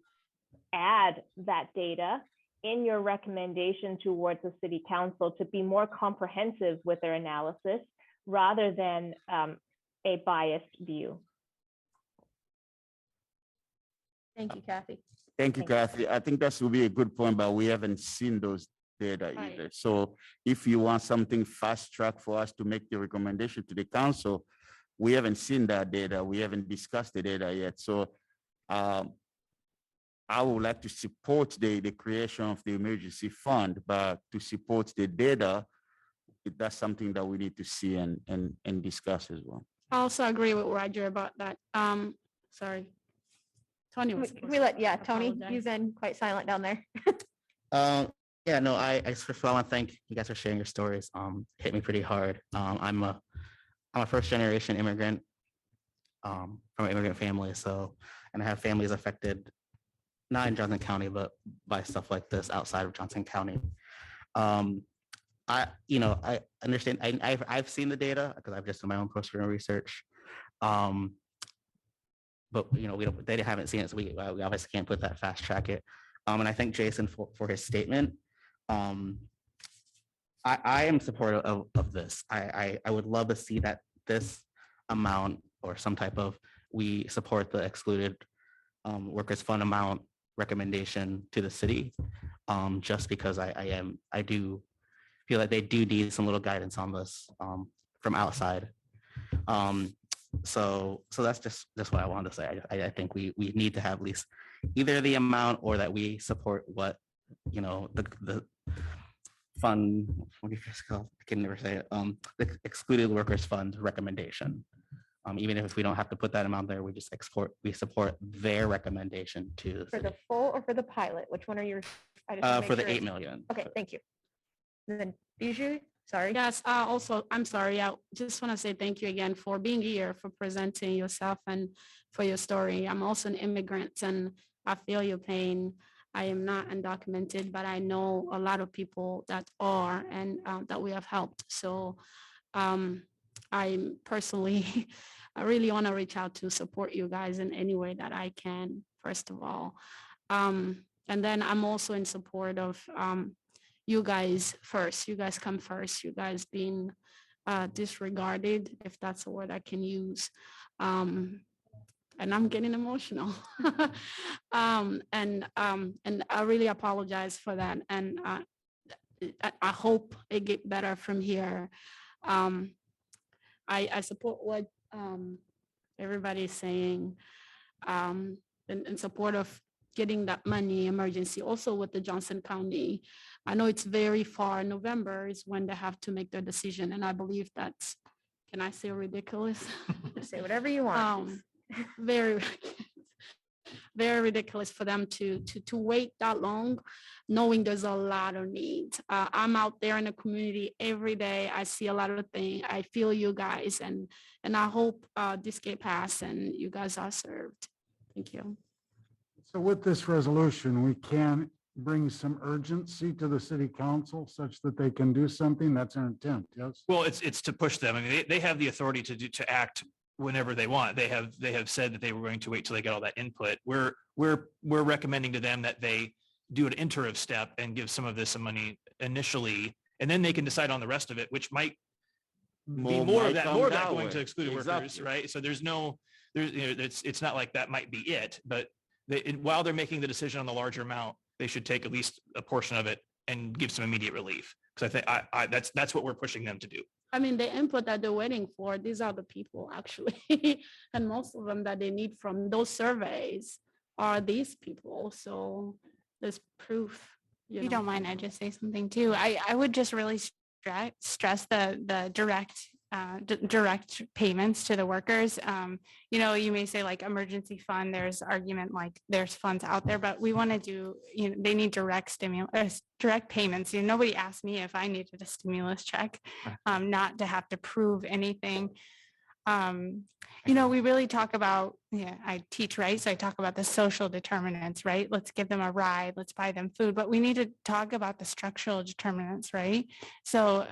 add that data in your recommendation towards the city council to be more comprehensive with their analysis rather than a biased view. Thank you, Kathy. Thank you, Kathy. I think that would be a good point, but we haven't seen those data Right. either. So if you want something fast track for us to make the recommendation to the council, we haven't seen that data. We haven't discussed the data yet. So I would like to support the creation of the emergency fund, but to support the data, that's something that we need to see and discuss as well. I also agree with Roger about that. Sorry. Tony was. Can we let, yeah, Tony, Apologize. you've been quite silent down there. Yeah, no, I first of all, I want to thank you guys for sharing your stories. Hit me pretty hard. I'm a first generation immigrant from an immigrant family. So, and I have families affected, not in Johnson County, but by stuff like this outside of Johnson County. I understand. I've seen the data because I've just done my own personal research. But they haven't seen it, so we obviously can't put that fast track it. And I thank Jason for his statement. I am supportive of this. I would love to see that this amount or some type of, we support the excluded workers fund amount recommendation to the city, just because I do feel like they do need some little guidance on this from outside. So that's just what I wanted to say. I think we need to have at least either the amount or that we support what, the fund, what do you guys call it? I can never say it, the excluded workers fund recommendation. Even if we don't have to put that amount there, we support their recommendation to For the full or for the pilot? Which one are you? I just wanna make for the sure 8 it's- million. Okay, thank you. And then Bijou, sorry. Yes, also, I'm sorry. I just want to say thank you again for being here, for presenting yourself and for your story. I'm also an immigrant and I feel your pain. I am not undocumented, but I know a lot of people that are and that we have helped. So I'm personally, I really want to reach out to support you guys in any way that I can, first of all. And then I'm also in support of you guys first. You guys come first. You guys being disregarded, if that's a word I can use. And I'm getting emotional. And I really apologize for that. And I hope it get better from here. I support what everybody's saying in support of getting that money emergency, also with the Johnson County. I know it's very far. November is when they have to make their decision. And I believe that's, can I say ridiculous? Say whatever you want. Very, very ridiculous for them to wait that long, knowing there's a lot of needs. I'm out there in the community every day. I see a lot of things. I feel you guys, and I hope this get passed and you guys are served. Thank you. So with this resolution, we can bring some urgency to the city council such that they can do something. That's our intent, yes? Well, it's to push them. I mean, they have the authority to act whenever they want. They have said that they were going to wait till they get all that input. We're recommending to them that they do an interim step and give some of this money initially, and then they can decide on the rest of it, which might be more of that going to excluded workers, right? So it's not like that might be it, but while they're making the decision on the larger amount, they should take at least a portion of it and give some immediate relief. Because I think that's what we're pushing them to do. I mean, the input that they're waiting for, these are the people actually, and most of them that they need from those surveys are these people. So there's proof. You know. don't mind, I just say something too. I would just really stress the direct payments to the workers. You may say like emergency fund, there's argument like there's funds out there, but we want to do, they need direct payments. Nobody asked me if I needed a stimulus check, not to have to prove anything. We really talk about, I teach, right? So I talk about the social determinants, right? Let's give them a ride, let's buy them food, but we need to talk about the structural determinants, right? So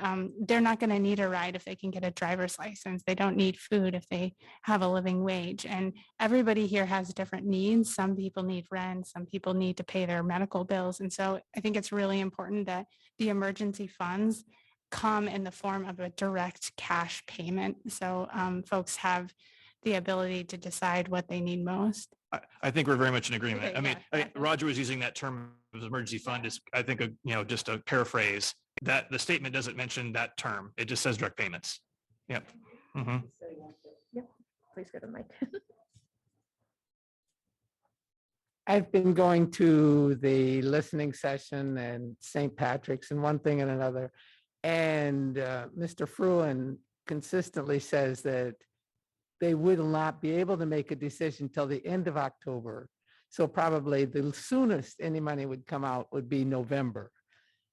they're not going to need a ride if they can get a driver's license. They don't need food if they have a living wage. And everybody here has different needs. Some people need rent, some people need to pay their medical bills. And so I think it's really important that the emergency funds come in the form of a direct cash payment. So folks have the ability to decide what they need most. I think we're very much in agreement. Okay, I mean, Roger was using that term of emergency fund is, I think, just a paraphrase. That the statement doesn't mention that term. It just says direct payments. Yep. Mm-hmm. Yep. Please go to Mike. I've been going to the listening session and St. Patrick's and one thing and another. And Mr. Fruin consistently says that they will not be able to make a decision till the end of October. So probably the soonest any money would come out would be November.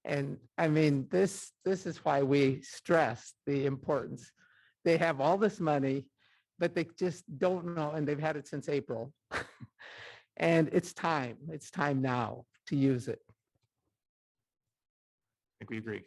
And I mean, this is why we stress the importance. They have all this money, but they just don't know, and they've had it since April. And it's time now to use it. I think we agree.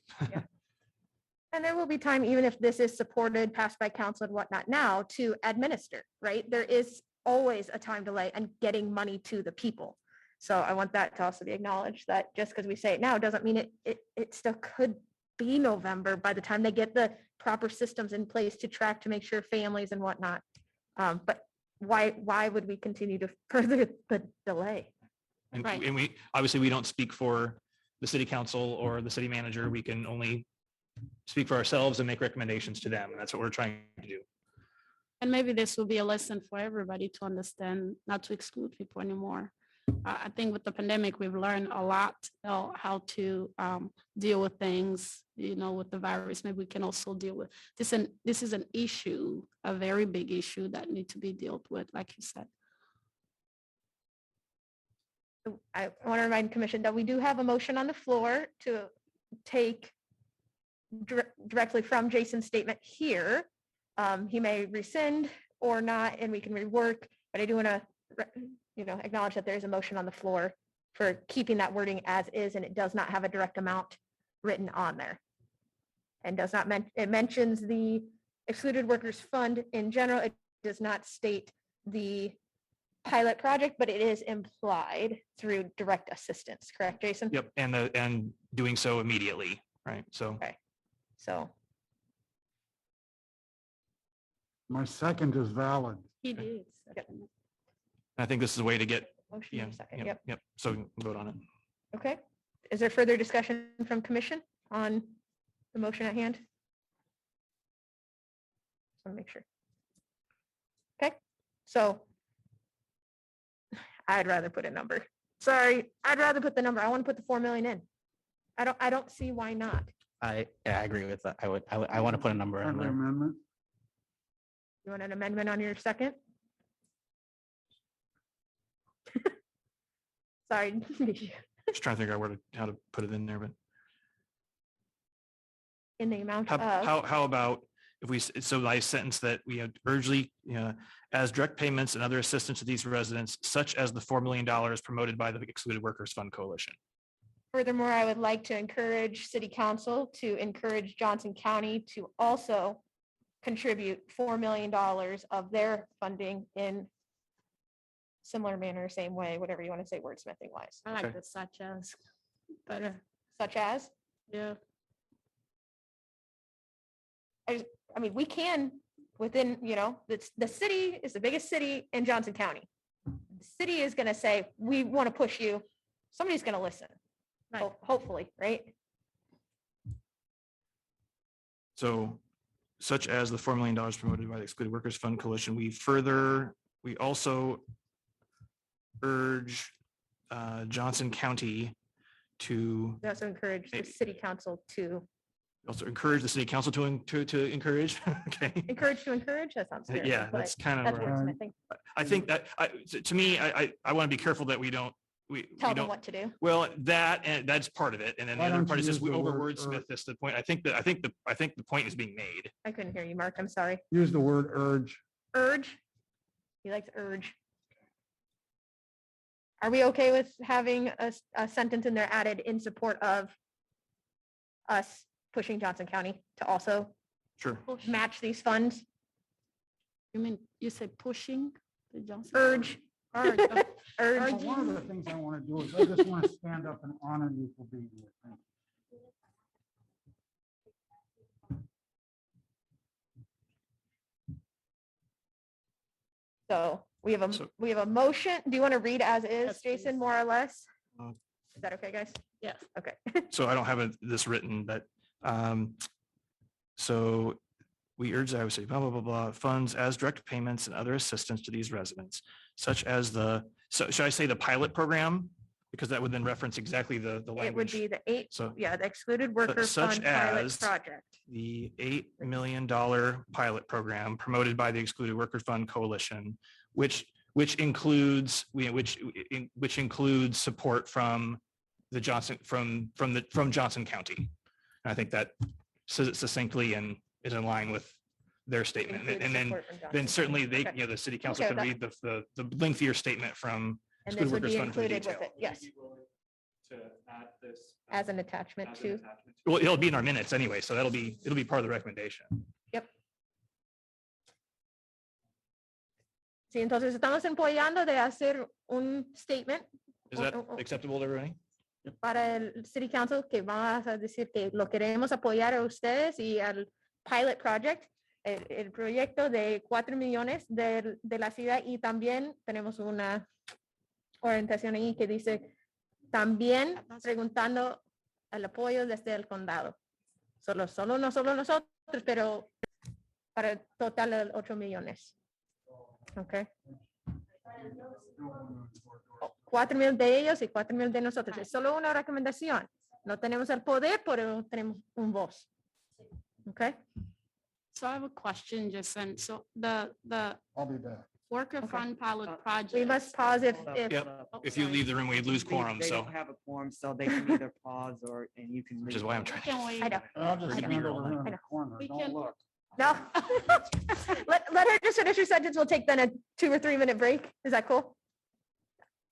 And there will be time, even if this is supported, passed by council and whatnot now, to administer, right? There is always a time delay in getting money to the people. So I want that to also be acknowledged, that just because we say it now doesn't mean it still could be November by the time they get the proper systems in place to track, to make sure families and whatnot. But why would we continue to further the delay? And Right. and we, obviously, we don't speak for the city council or the city manager. We can only speak for ourselves and make recommendations to them. And that's what we're trying to do. And maybe this will be a lesson for everybody to understand not to exclude people anymore. I think with the pandemic, we've learned a lot how to deal with things, with the virus. Maybe we can also deal with this. And this is an issue, a very big issue that need to be dealt with, like you said. I want to remind Commission that we do have a motion on the floor to take directly from Jason's statement here. He may rescind or not, and we can rework, but I do want to, acknowledge that there is a motion on the floor for keeping that wording as is, and it does not have a direct amount written on there. And does not it mentions the excluded workers fund in general. It does not state the pilot project, but it is implied through direct assistance, correct, Jason? Yep. And doing so immediately, right? So. Okay. So My second is valid. He did. I think this is a way to get, motion yeah, in a second, yep, yep. so we'll vote on it. Okay. Is there further discussion from Commission on the motion at hand? Just want to make sure. Okay, so I'd rather put a number. Sorry, I'd rather put the number. I want to put the 4 million in. I don't see why not. I agree with that. I want to put a number in Friendly there. amendment. You want an amendment on your second? Sorry. Just trying to figure out how to put it in there, but In the amount how, of. how about if we, so nice sentence that we had urgently, as direct payments and other assistance to these residents, such as the $4 million promoted by the Excluded Workers Fund Coalition. Furthermore, I would like to encourage City Council to encourage Johnson County to also contribute $4 million of their funding in similar manner, same way, whatever you want to say wordsmithing wise. I like the such as better. Such as, Yeah. I mean, we can within, the city is the biggest city in Johnson County. The city is going to say, we want to push you. Somebody's going to listen. Hopefully, right? So such as the $4 million promoted by the Excluded Workers Fund Coalition, we also urge Johnson County to We also encourage the City Council to encourage the city council to encourage. Okay. encourage to encourage. That sounds terrible, Yeah, but that's kind of, that's wordsmithing. I think that, to me, I want to be careful that we Tell don't, them what to do. well, and that's part of it. And then the Why other don't part you is just use we the over word wordsmith this to the point. I think the point is being made. I couldn't hear you, Mark. I'm sorry. Use the word urge. Urge. He likes urge. Are we okay with having a sentence in there added in support of us pushing Johnson County to also Sure. match these funds? You mean, you say pushing the Johnson? Urge. Urge. Urge. Well, one of the things I want to do is I just want to stand up and honor you for being here. Thank you. So we have So- a motion. Do you want to read as is, Yes, Jason, please. more or less? Uh, Is that okay, guys? Yes. Okay. So I don't have this written, but, so we urge, I would say, blah, blah, blah, blah, funds as direct payments and other assistance to these residents, such as so should I say the pilot program? Because that would then reference exactly the It would language. be the So the excluded worker such fund pilot as project. the $8 million pilot program promoted by the Excluded Workers Fund Coalition, which includes, which includes support from the from Johnson County. And I think that says it successfully and is in line with their statement. Includes And then support from Johnson certainly they, County. Okay. the city council Okay, can read the lengthier statement from And Excluded this would Workers be Fund for the included with detail. it, yes, as an attachment to. Well, it'll be in our minutes anyway, so it'll be part of the recommendation. Sí, entonces estamos apoyando de hacer un statement Is that acceptable to everybody? para el City Council que va a decir que lo queremos apoyar a ustedes y al pilot project. el proyecto de 4 millones de la ciudad y también tenemos una orientación ahí que dice también preguntando el apoyo desde el condado. No solo nosotros, pero para el total de 8 millones. Ok. 4 mil de ellos y 4 mil de nosotros. Es solo una recomendación. No tenemos el poder, pero tenemos un voz. Okay. So I have a question, Jason. So the I'll be back. worker fund pilot project. We must pause if Yep. If you leave the room, we lose quorum, They so, don't have a quorum, so they can either pause and you can. which is why I'm trying. Can we? I know. I'll just We're gonna stand be here over all here in night. the corner. We Don't can- look. no. Let her just finish her sentence. We'll take then a 2 or 3 minute break. Is that cool?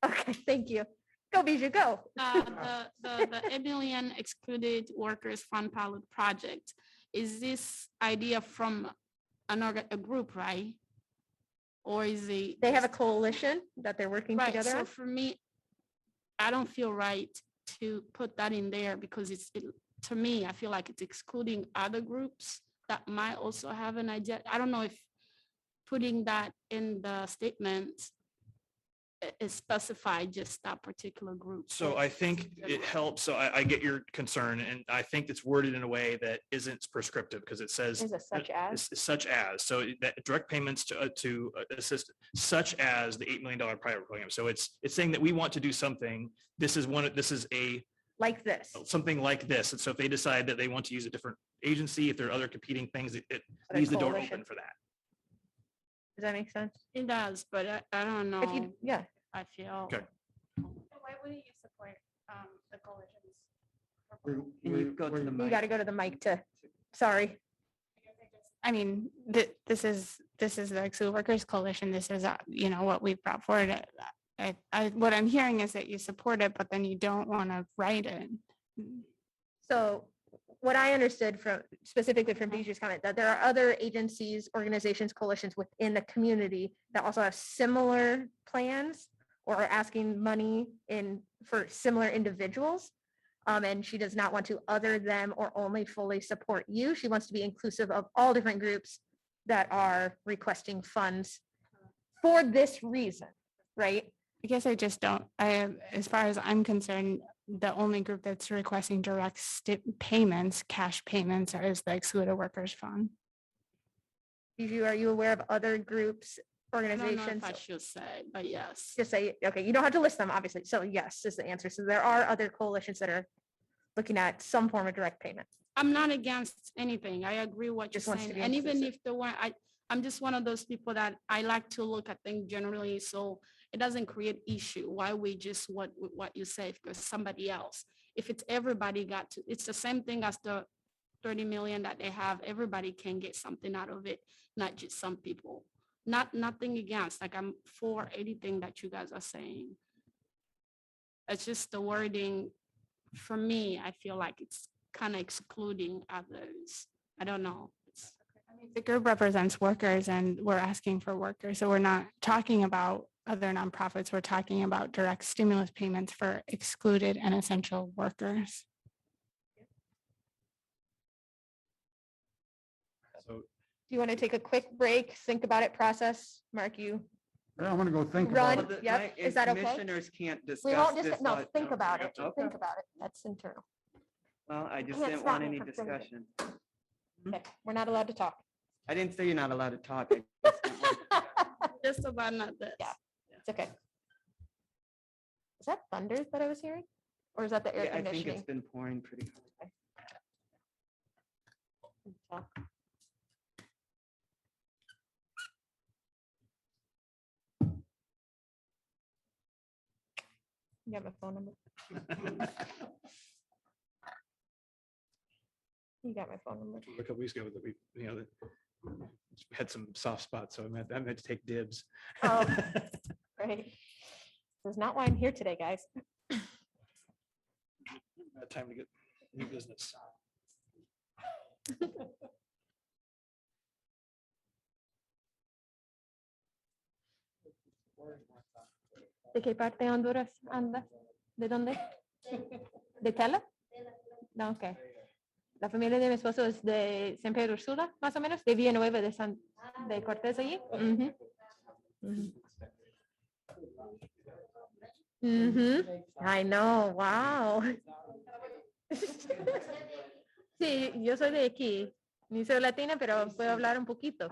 Okay, thank you. Go, Bijou, go. The $1 million excluded workers fund pilot project, is this idea from a group, right? Or is it? They have a coalition that they're working Right, together so on. for me, I don't feel right to put that in there because to me, I feel like it's excluding other groups that might also have an idea. I don't know if putting that in the statement is specified just that particular group. So I think it helps. So I get your concern, and I think it's worded in a way that isn't prescriptive because it says. Is it such as? Such as, so that direct payments to assist, such as the $8 million private program. So it's saying that we want to do something. This is Like this. something like this. And so if they decide that they want to use a different agency, if there are other competing things, it Other leaves the door coalition. open for that. Does that make sense? It does, but I don't know. If you, yeah. I feel. Okay. Why wouldn't you support the coalitions? Can you go to the You mic? got to go to the mic to, sorry. I mean, this is the Exclude Workers Coalition. This is, what we've brought forward. What I'm hearing is that you support it, but then you don't want to write it. So what I understood from specifically from Bijou's comment, that there are other agencies, organizations, coalitions within the community that also have similar plans or are asking money for similar individuals. And she does not want to other them or only fully support you. She wants to be inclusive of all different groups that are requesting funds for this reason, right? I guess I just don't, as far as I'm concerned, the only group that's requesting direct payments, cash payments, is the Excluded Workers Fund. Bijou, are you aware of other groups, I don't know organizations? if I should say, but yes. Just say, okay, you don't have to list them, obviously. So yes is the answer. So there are other coalitions that are looking at some form of direct payment. I'm not against anything. I agree what you're Just wants to saying. be And even inclusive. if there weren't, I'm just one of those people that I like to look at things generally, so it doesn't create issue. Why we just what you say, because somebody else, if it's everybody it's the same thing as the 30 million that they have. Everybody can get something out of it, not just some people. Nothing against, like I'm for anything that you guys are saying. It's just the wording. For me, I feel like it's kind of excluding others. I don't know. The group represents workers and we're asking for workers. So we're not talking about other nonprofits. We're talking about direct stimulus payments for excluded and essential workers. So Do you want to take a quick break, think about it, process? Mark, you Yeah, I'm gonna go think Run. about it. Yep, is that okay? Commissioners can't We discuss won't this. just, no, think about it. Okay. Think about it. That's internal. Well, I just Can't didn't stop want me any from thinking. discussion. Okay, we're not allowed to talk. I didn't say you're not allowed to talk. I just didn't want- Just about not this. Yeah, it's okay. Is that thunder that I was hearing? Or is that the air Yeah, I think conditioning? it's been pouring pretty hard. Talk. You got my phone number? You got my phone number? a couple weeks ago that we had some soft spots, so I meant to take dibs. Oh, right. This is not why I'm here today, guys. Time to get new business. ¿De qué parte de Honduras anda? ¿De dónde? ¿De Tela? No, ok. La familia de mi esposo es de San Pedro Sula, más o menos, de Villanueva de Cortés allí. Ujú. Ujú. Ujú. I know, wow. Sí, yo soy de aquí. Ni soy latina, pero puedo hablar un poquito.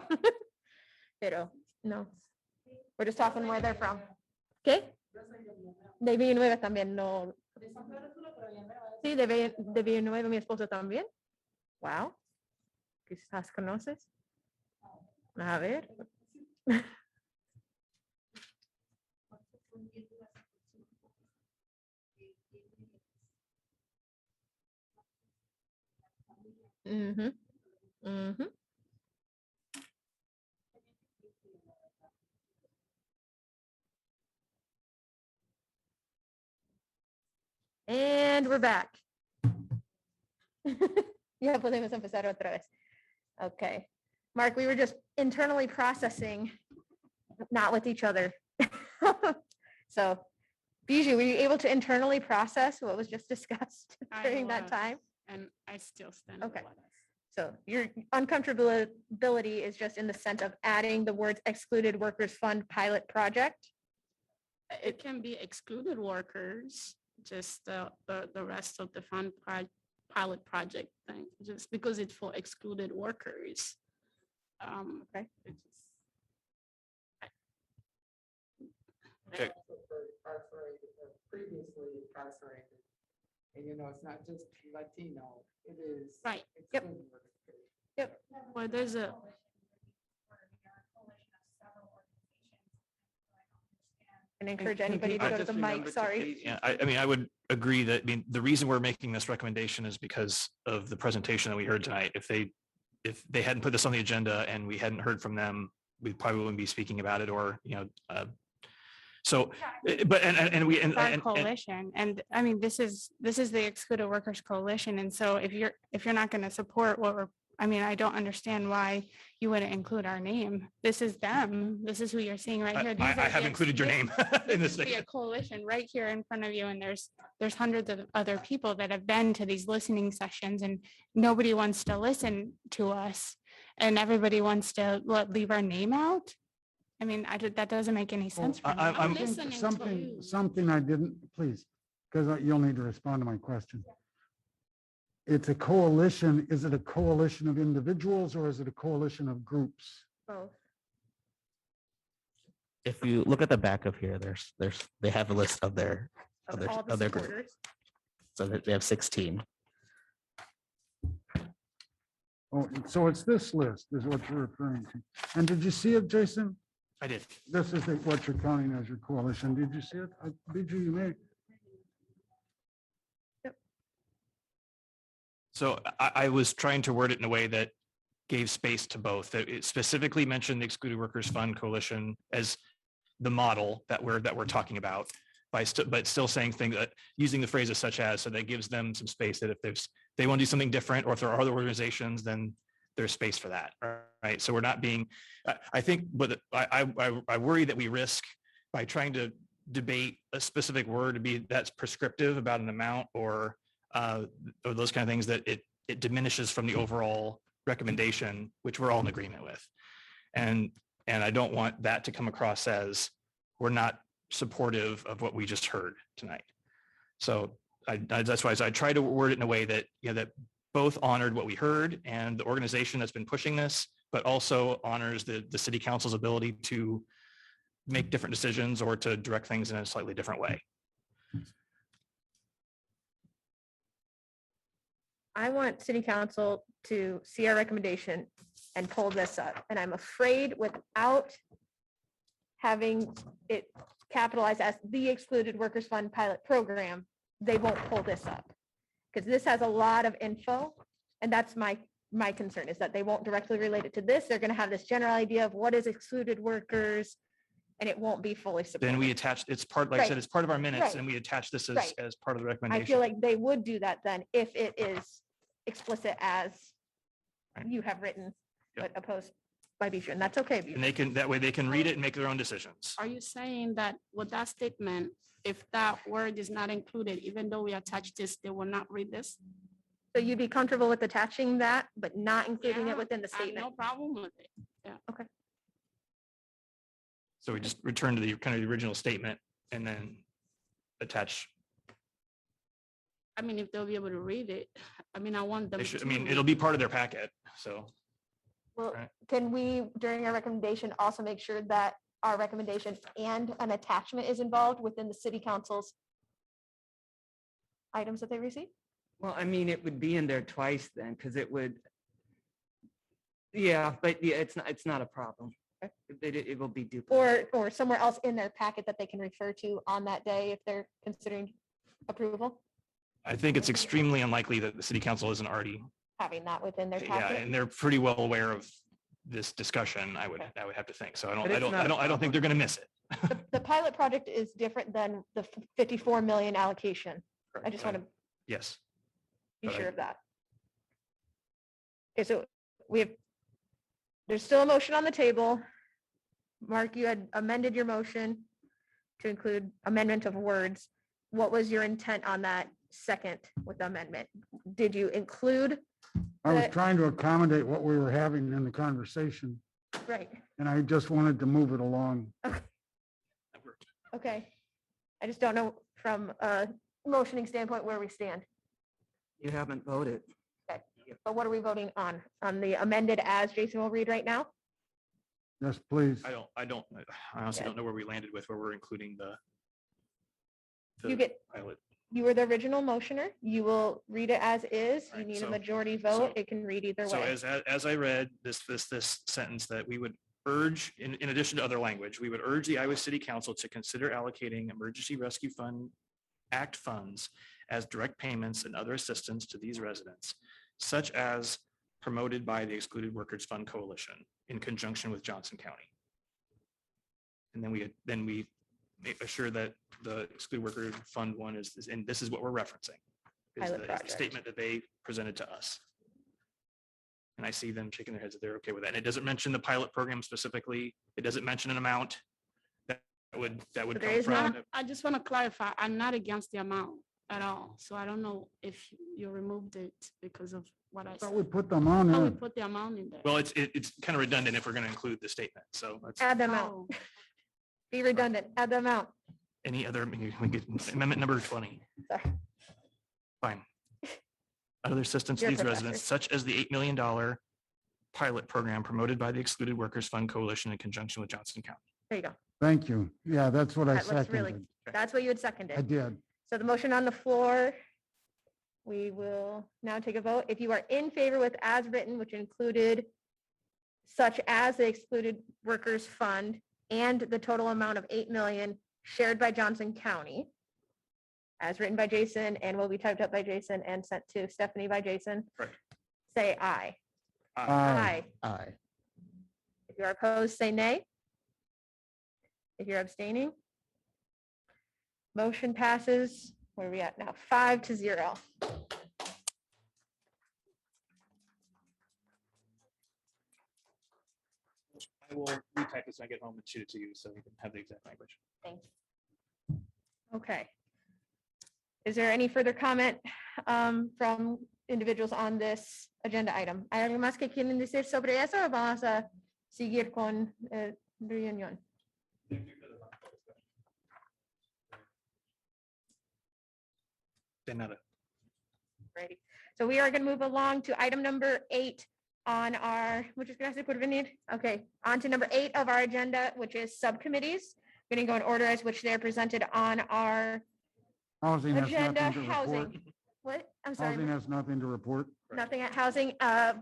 Pero no. We're just talking where they're from. ¿Qué? De Villanueva también, no. Sí, de Villanueva mi esposo también. Wow. Quizás conoces. A ver. Ujú, ujú. And we're back. Ya podemos empezar otra vez. Okay. Mark, we were just internally processing, not with each other. So, Bijou, were you able to internally process what was just discussed during that time? And I still stand. Okay. So your uncomfortability is just in the sense of adding the words excluded workers fund pilot project? It can be excluded workers, just the rest of the pilot project thing, just because it's for excluded workers. Okay. Okay. Previously incarcerated. And it's not just Latino, it is. Right. Yep. Yep. Well, there's a. And encourage anybody to go to the mic, sorry. Yeah, I mean, I would agree that, I mean, the reason we're making this recommendation is because of the presentation that we heard tonight. If they hadn't put this on the agenda and we hadn't heard from them, we probably wouldn't be speaking about it, or, so, but, It's our coalition, and I mean, this is the Excluded Workers Coalition, and so if you're not going to support what we're, I mean, I don't understand why you wouldn't include our name. This is them. This is who you're seeing right here. I have included your name in this This is thing. a coalition right here in front of you, and there's hundreds of other people that have been to these listening sessions, and nobody wants to listen to us, and everybody wants to leave our name out. I mean, that doesn't make any sense for me. I'm listening to you. Something I didn't, please, because you'll need to respond to my question. It's a coalition. Is it a coalition of individuals or is it a coalition of groups? Both. If you look at the back of here, they have a list of their Of all the other groups. supporters. So they have 16. Oh, so it's this list is what you're referring to. And did you see it, Jason? I did. This is what you're counting as your coalition. Did you see it? Did you may? So I was trying to word it in a way that gave space to both. That it specifically mentioned the Excluded Workers Fund Coalition as the model that we're talking about, but still saying things that using the phrases such as, so that gives them some space that if they want to do something different, or if there are other organizations, then there's space for that, right? So we're not being, I think, but I worry that we risk by trying to debate a specific word to be that's prescriptive about an amount or those kind of things, that it diminishes from the overall recommendation, which we're all in agreement with. And I don't want that to come across as we're not supportive of what we just heard tonight. So that's why I try to word it in a way that, that both honored what we heard and the organization that's been pushing this, but also honors the city council's ability to make different decisions or to direct things in a slightly different way. I want city council to see our recommendation and pull this up. And I'm afraid without having it capitalized as the Excluded Workers Fund pilot program, they won't pull this up. Because this has a lot of info. And that's my concern, is that they won't directly relate it to this. They're going to have this general idea of what is excluded workers, and it won't be fully supported. Then we attach, it's part, like I said, Right. it's part of our minutes, Right. and we attach this Right. as part of the I recommendation. feel like they would do that then if it is explicit as Right. you have written, Yep. but opposed by Bijou, and that's okay. Bijou. And they can, that way they can read it and make their own decisions. Are you saying that with that statement, if that word is not included, even though we attach this, they will not read this? So you'd be comfortable with attaching that, but not including Yeah, it within the I have statement? no problem with it. Yeah. Okay. So we just return to the kind of the original statement and then attach. I mean, if they'll be able to read it, I mean, I want them They should, I mean, to. it'll be part of their packet. So Well, Right. can we, during our recommendation, also make sure that our recommendation and an attachment is involved within the city council's items that they receive? Well, I mean, it would be in there twice then, because it would. Yeah, but yeah, it's not a problem. It will be duplicated. Or somewhere else in their packet that they can refer to on that day if they're considering approval, I think it's extremely unlikely that the city council isn't already, having that within their yeah, packet? and they're pretty well aware of this discussion. I would have to think. So But it's not a I don't think they're going to miss it. The pilot project is different than the 54 million allocation. I just want to Yes. be But I- sure of that. Okay, so there's still a motion on the table. Mark, you had amended your motion to include amendment of words. What was your intent on that second with the amendment? Did you include? I was the- trying to accommodate what we were having in the conversation, Right, and I just wanted to move it along. okay. I just don't know from a motioning standpoint where we stand. You haven't voted. Okay, but what are we voting on? On the amended as Jason will read right now? Yes, please. I honestly don't know where we landed with where we're including the You get, pilot. you were the original motioner. You will read it as is. You need a so- majority vote. It can read either So way. as I read this sentence that we would urge, in addition to other language, we would urge the Iowa City Council to consider allocating Emergency Rescue Fund Act funds as direct payments and other assistance to these residents, such as promoted by the Excluded Workers Fund Coalition in conjunction with Johnson County. And then we make assure that the Excluded Worker Fund one is, and this is what we're referencing. Is Pilot the project. statement that they presented to us. And I see them shaking their heads that they're okay with that. And it doesn't mention the pilot program specifically. It doesn't mention an amount that would there come is from. not- I just want to clarify, I'm not against the amount at all. So I don't know if you removed it because of what I Thought said. we put them on Oh, we there. put the amount in there. Well, it's kind of redundant if we're going to include the statement. So let's, Add them out. Oh, Be redundant, add them out. any other, we get amendment number 20. Sorry. Fine. Other assistance to You're a these residents, such as the $8 million pilot program promoted by the Excluded Workers Fund Coalition in conjunction with Johnson County. There you go. Thank you. Yeah, that's what I That looks really, seconded. that's what you had I seconded. did. So the motion on the floor, we will now take a vote. If you are in favor with as written, which included such as the Excluded Workers Fund and the total amount of 8 million shared by Johnson County, as written by Jason and will be typed up by Jason and sent to Stephanie by Jason. Correct. Say aye. Aye. Aye. If you are opposed, say nay. If you're abstaining. Motion passes, where are we at now? 5-0. I will retype this when I get home and shoot it to you so you can have the exact language. Thanks. Okay. Is there any further comment from individuals on this agenda item? ¿Hay algo más que quieren decir sobre eso o vamos a seguir con reunión? De nada. Righty. So we are going to move along to item number 8 on our, muchas gracias por venir. Okay, on to number 8 of our agenda, which is subcommittees. We're going to go in order as which they're presented on our Housing has agenda. nothing to report. Housing. What? I'm sorry. Housing has nothing to report. Nothing at housing.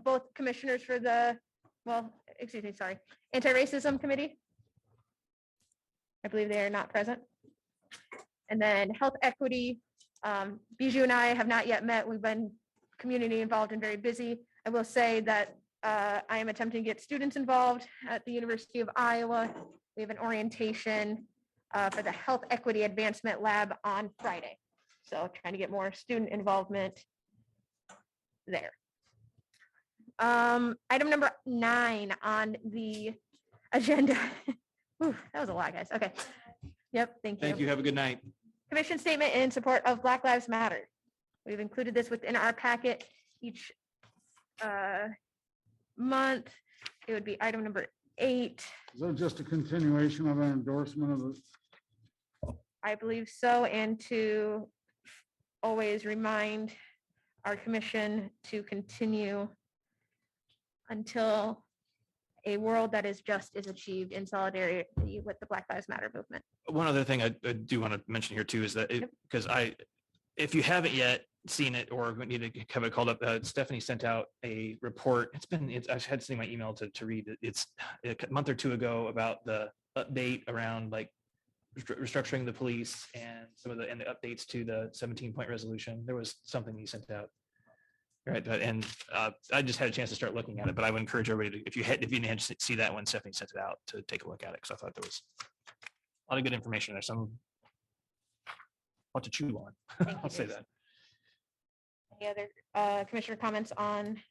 Both commissioners for the, well, excuse me, sorry, anti-racism committee. I believe they are not present. And then health equity. Bijou and I have not yet met. We've been community involved and very busy. I will say that I am attempting to get students involved at the University of Iowa. We have an orientation for the Health Equity Advancement Lab on Friday. So trying to get more student involvement there. Item number 9 on the agenda. Whew, that was a lot, guys. Okay. Yep, thank you. Thank you. Have a good night. Commission statement in support of Black Lives Matter. We've included this within our packet. each month. It would be item number 8. Is that just a continuation of an endorsement of the, I believe so, and to always remind our commission to continue until a world that is just is achieved in solidarity with the Black Lives Matter movement. One other thing I do want to mention here too is that because if you haven't yet seen it or need to have it called up, Stephanie sent out a report. I've had to see my email to read it. It's a month or two ago about the update around like restructuring the police and some of the updates to the 17-point resolution. There was something you sent out. Right, and I just had a chance to start looking at it, but I would encourage everybody to, if you didn't have to see that when Stephanie sent it out, to take a look at it, because I thought there was a lot of good information there. Some what to chew on. I'll say that. Any other commissioner comments on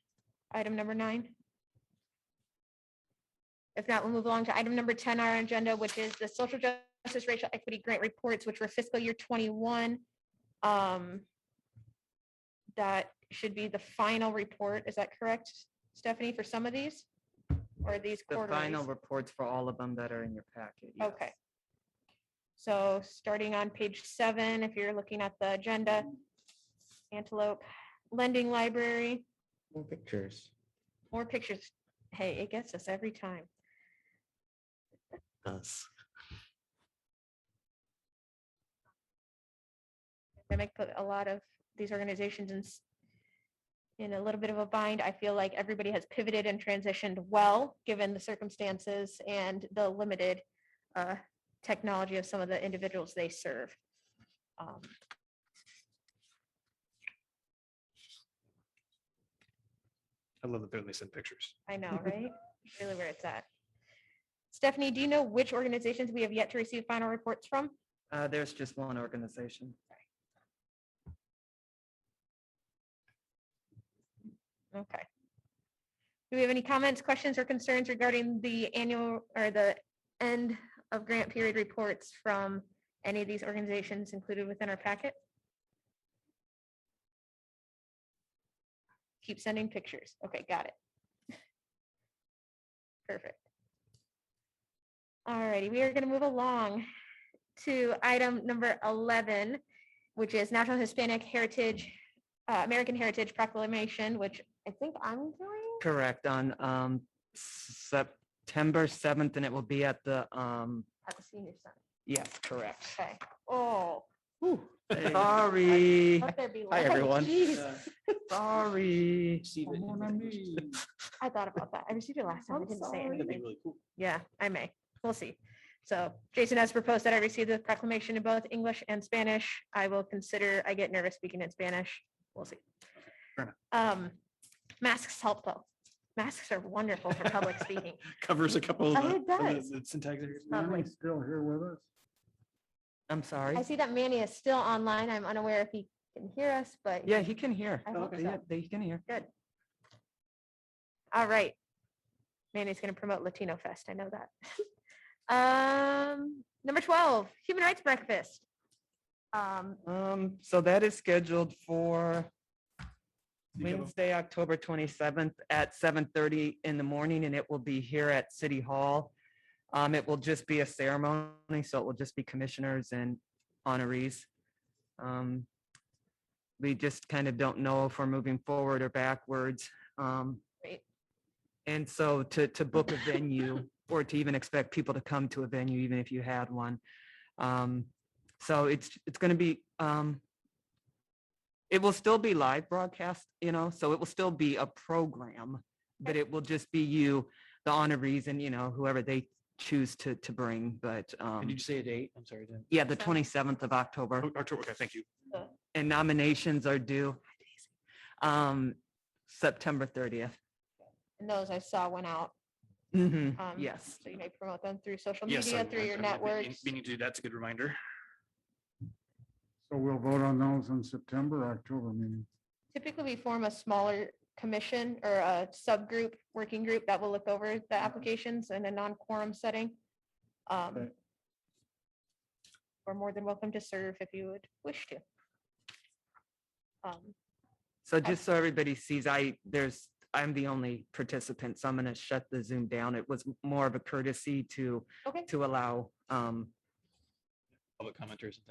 item number 9? If not, we'll move along to item number 10 on our agenda, which is the social justice racial equity grant reports, which were fiscal year 21. That should be the final report. Is that correct, Stephanie, for some of these? Or are these The quarterlies? final reports for all of them that are in your packet. yes. Okay. So starting on page 7, if you're looking at the agenda, Antelope Lending Library, More pictures. more pictures. Hey, it gets us every time. Us. Pandemic put a lot of these organizations in a little bit of a bind. I feel like everybody has pivoted and transitioned well, given the circumstances and the limited technology of some of the individuals they serve. I love that they send pictures. I know, right? Really where it's at. Stephanie, do you know which organizations we have yet to receive final reports from? There's just one organization. Okay. Do we have any comments, questions, or concerns regarding the annual or the end of grant period reports from any of these organizations included within our packet? Keep sending pictures. Okay, got it. Perfect. All righty, we are going to move along to item number 11, which is National Hispanic Heritage, American Heritage Proclamation, which I think I'm doing. Correct, on September 7th, and it will be at the, At the senior center. yes, correct. Okay. Oh. Sorry. Let there be Hi, light. everyone. Jeez. Sorry. I thought about that. I received it last time. I didn't say That'd be anything. really cool. Yeah, I may. We'll see. So Jason has proposed that I receive the proclamation in both English and Spanish. I will consider, I get nervous speaking in Spanish. We'll see. Fair Masks help though. Masks are wonderful for public speaking. Covers a couple of It does. the syntax errors. Lovely. Manny's still here with us? I'm sorry. I see that Manny is still online. I'm unaware if he can hear us, but. Yeah, he can hear. I hope Okay, yeah, so. he can hear. Good. All right. Manny's going to promote Latino Fest. I know that. Number 12, Human Rights Breakfast. So that is scheduled for Wednesday, October 27th at 7:30 in the morning, and it will be here at City Hall. It will just be a ceremony, so it will just be commissioners and honorees. We just kind of don't know if we're moving forward or backwards. And so to book a venue or to even expect people to come to a venue, even if you had one. So it's going to be, it will still be live broadcast, so it will still be a program, but it will just be you, the honorees, and, whoever they choose to bring. But Did you say a date? I'm sorry. yeah, the 27th of October. October. Okay, thank you. And nominations are due September 30th. And those I saw went out. Yes. So you may promote them through social Yes, media, through your I might be networks. meaning to do that's a good reminder. So we'll vote on those in September, October meeting. Typically, we form a smaller commission or a subgroup, working group that will look over the applications in a non-quorum setting. Okay. We're more than welcome to serve if you would wish to. So just so everybody sees, I'm the only participant, so I'm going to shut the Zoom down. It was more of a courtesy to Okay. allow Public commenters and things.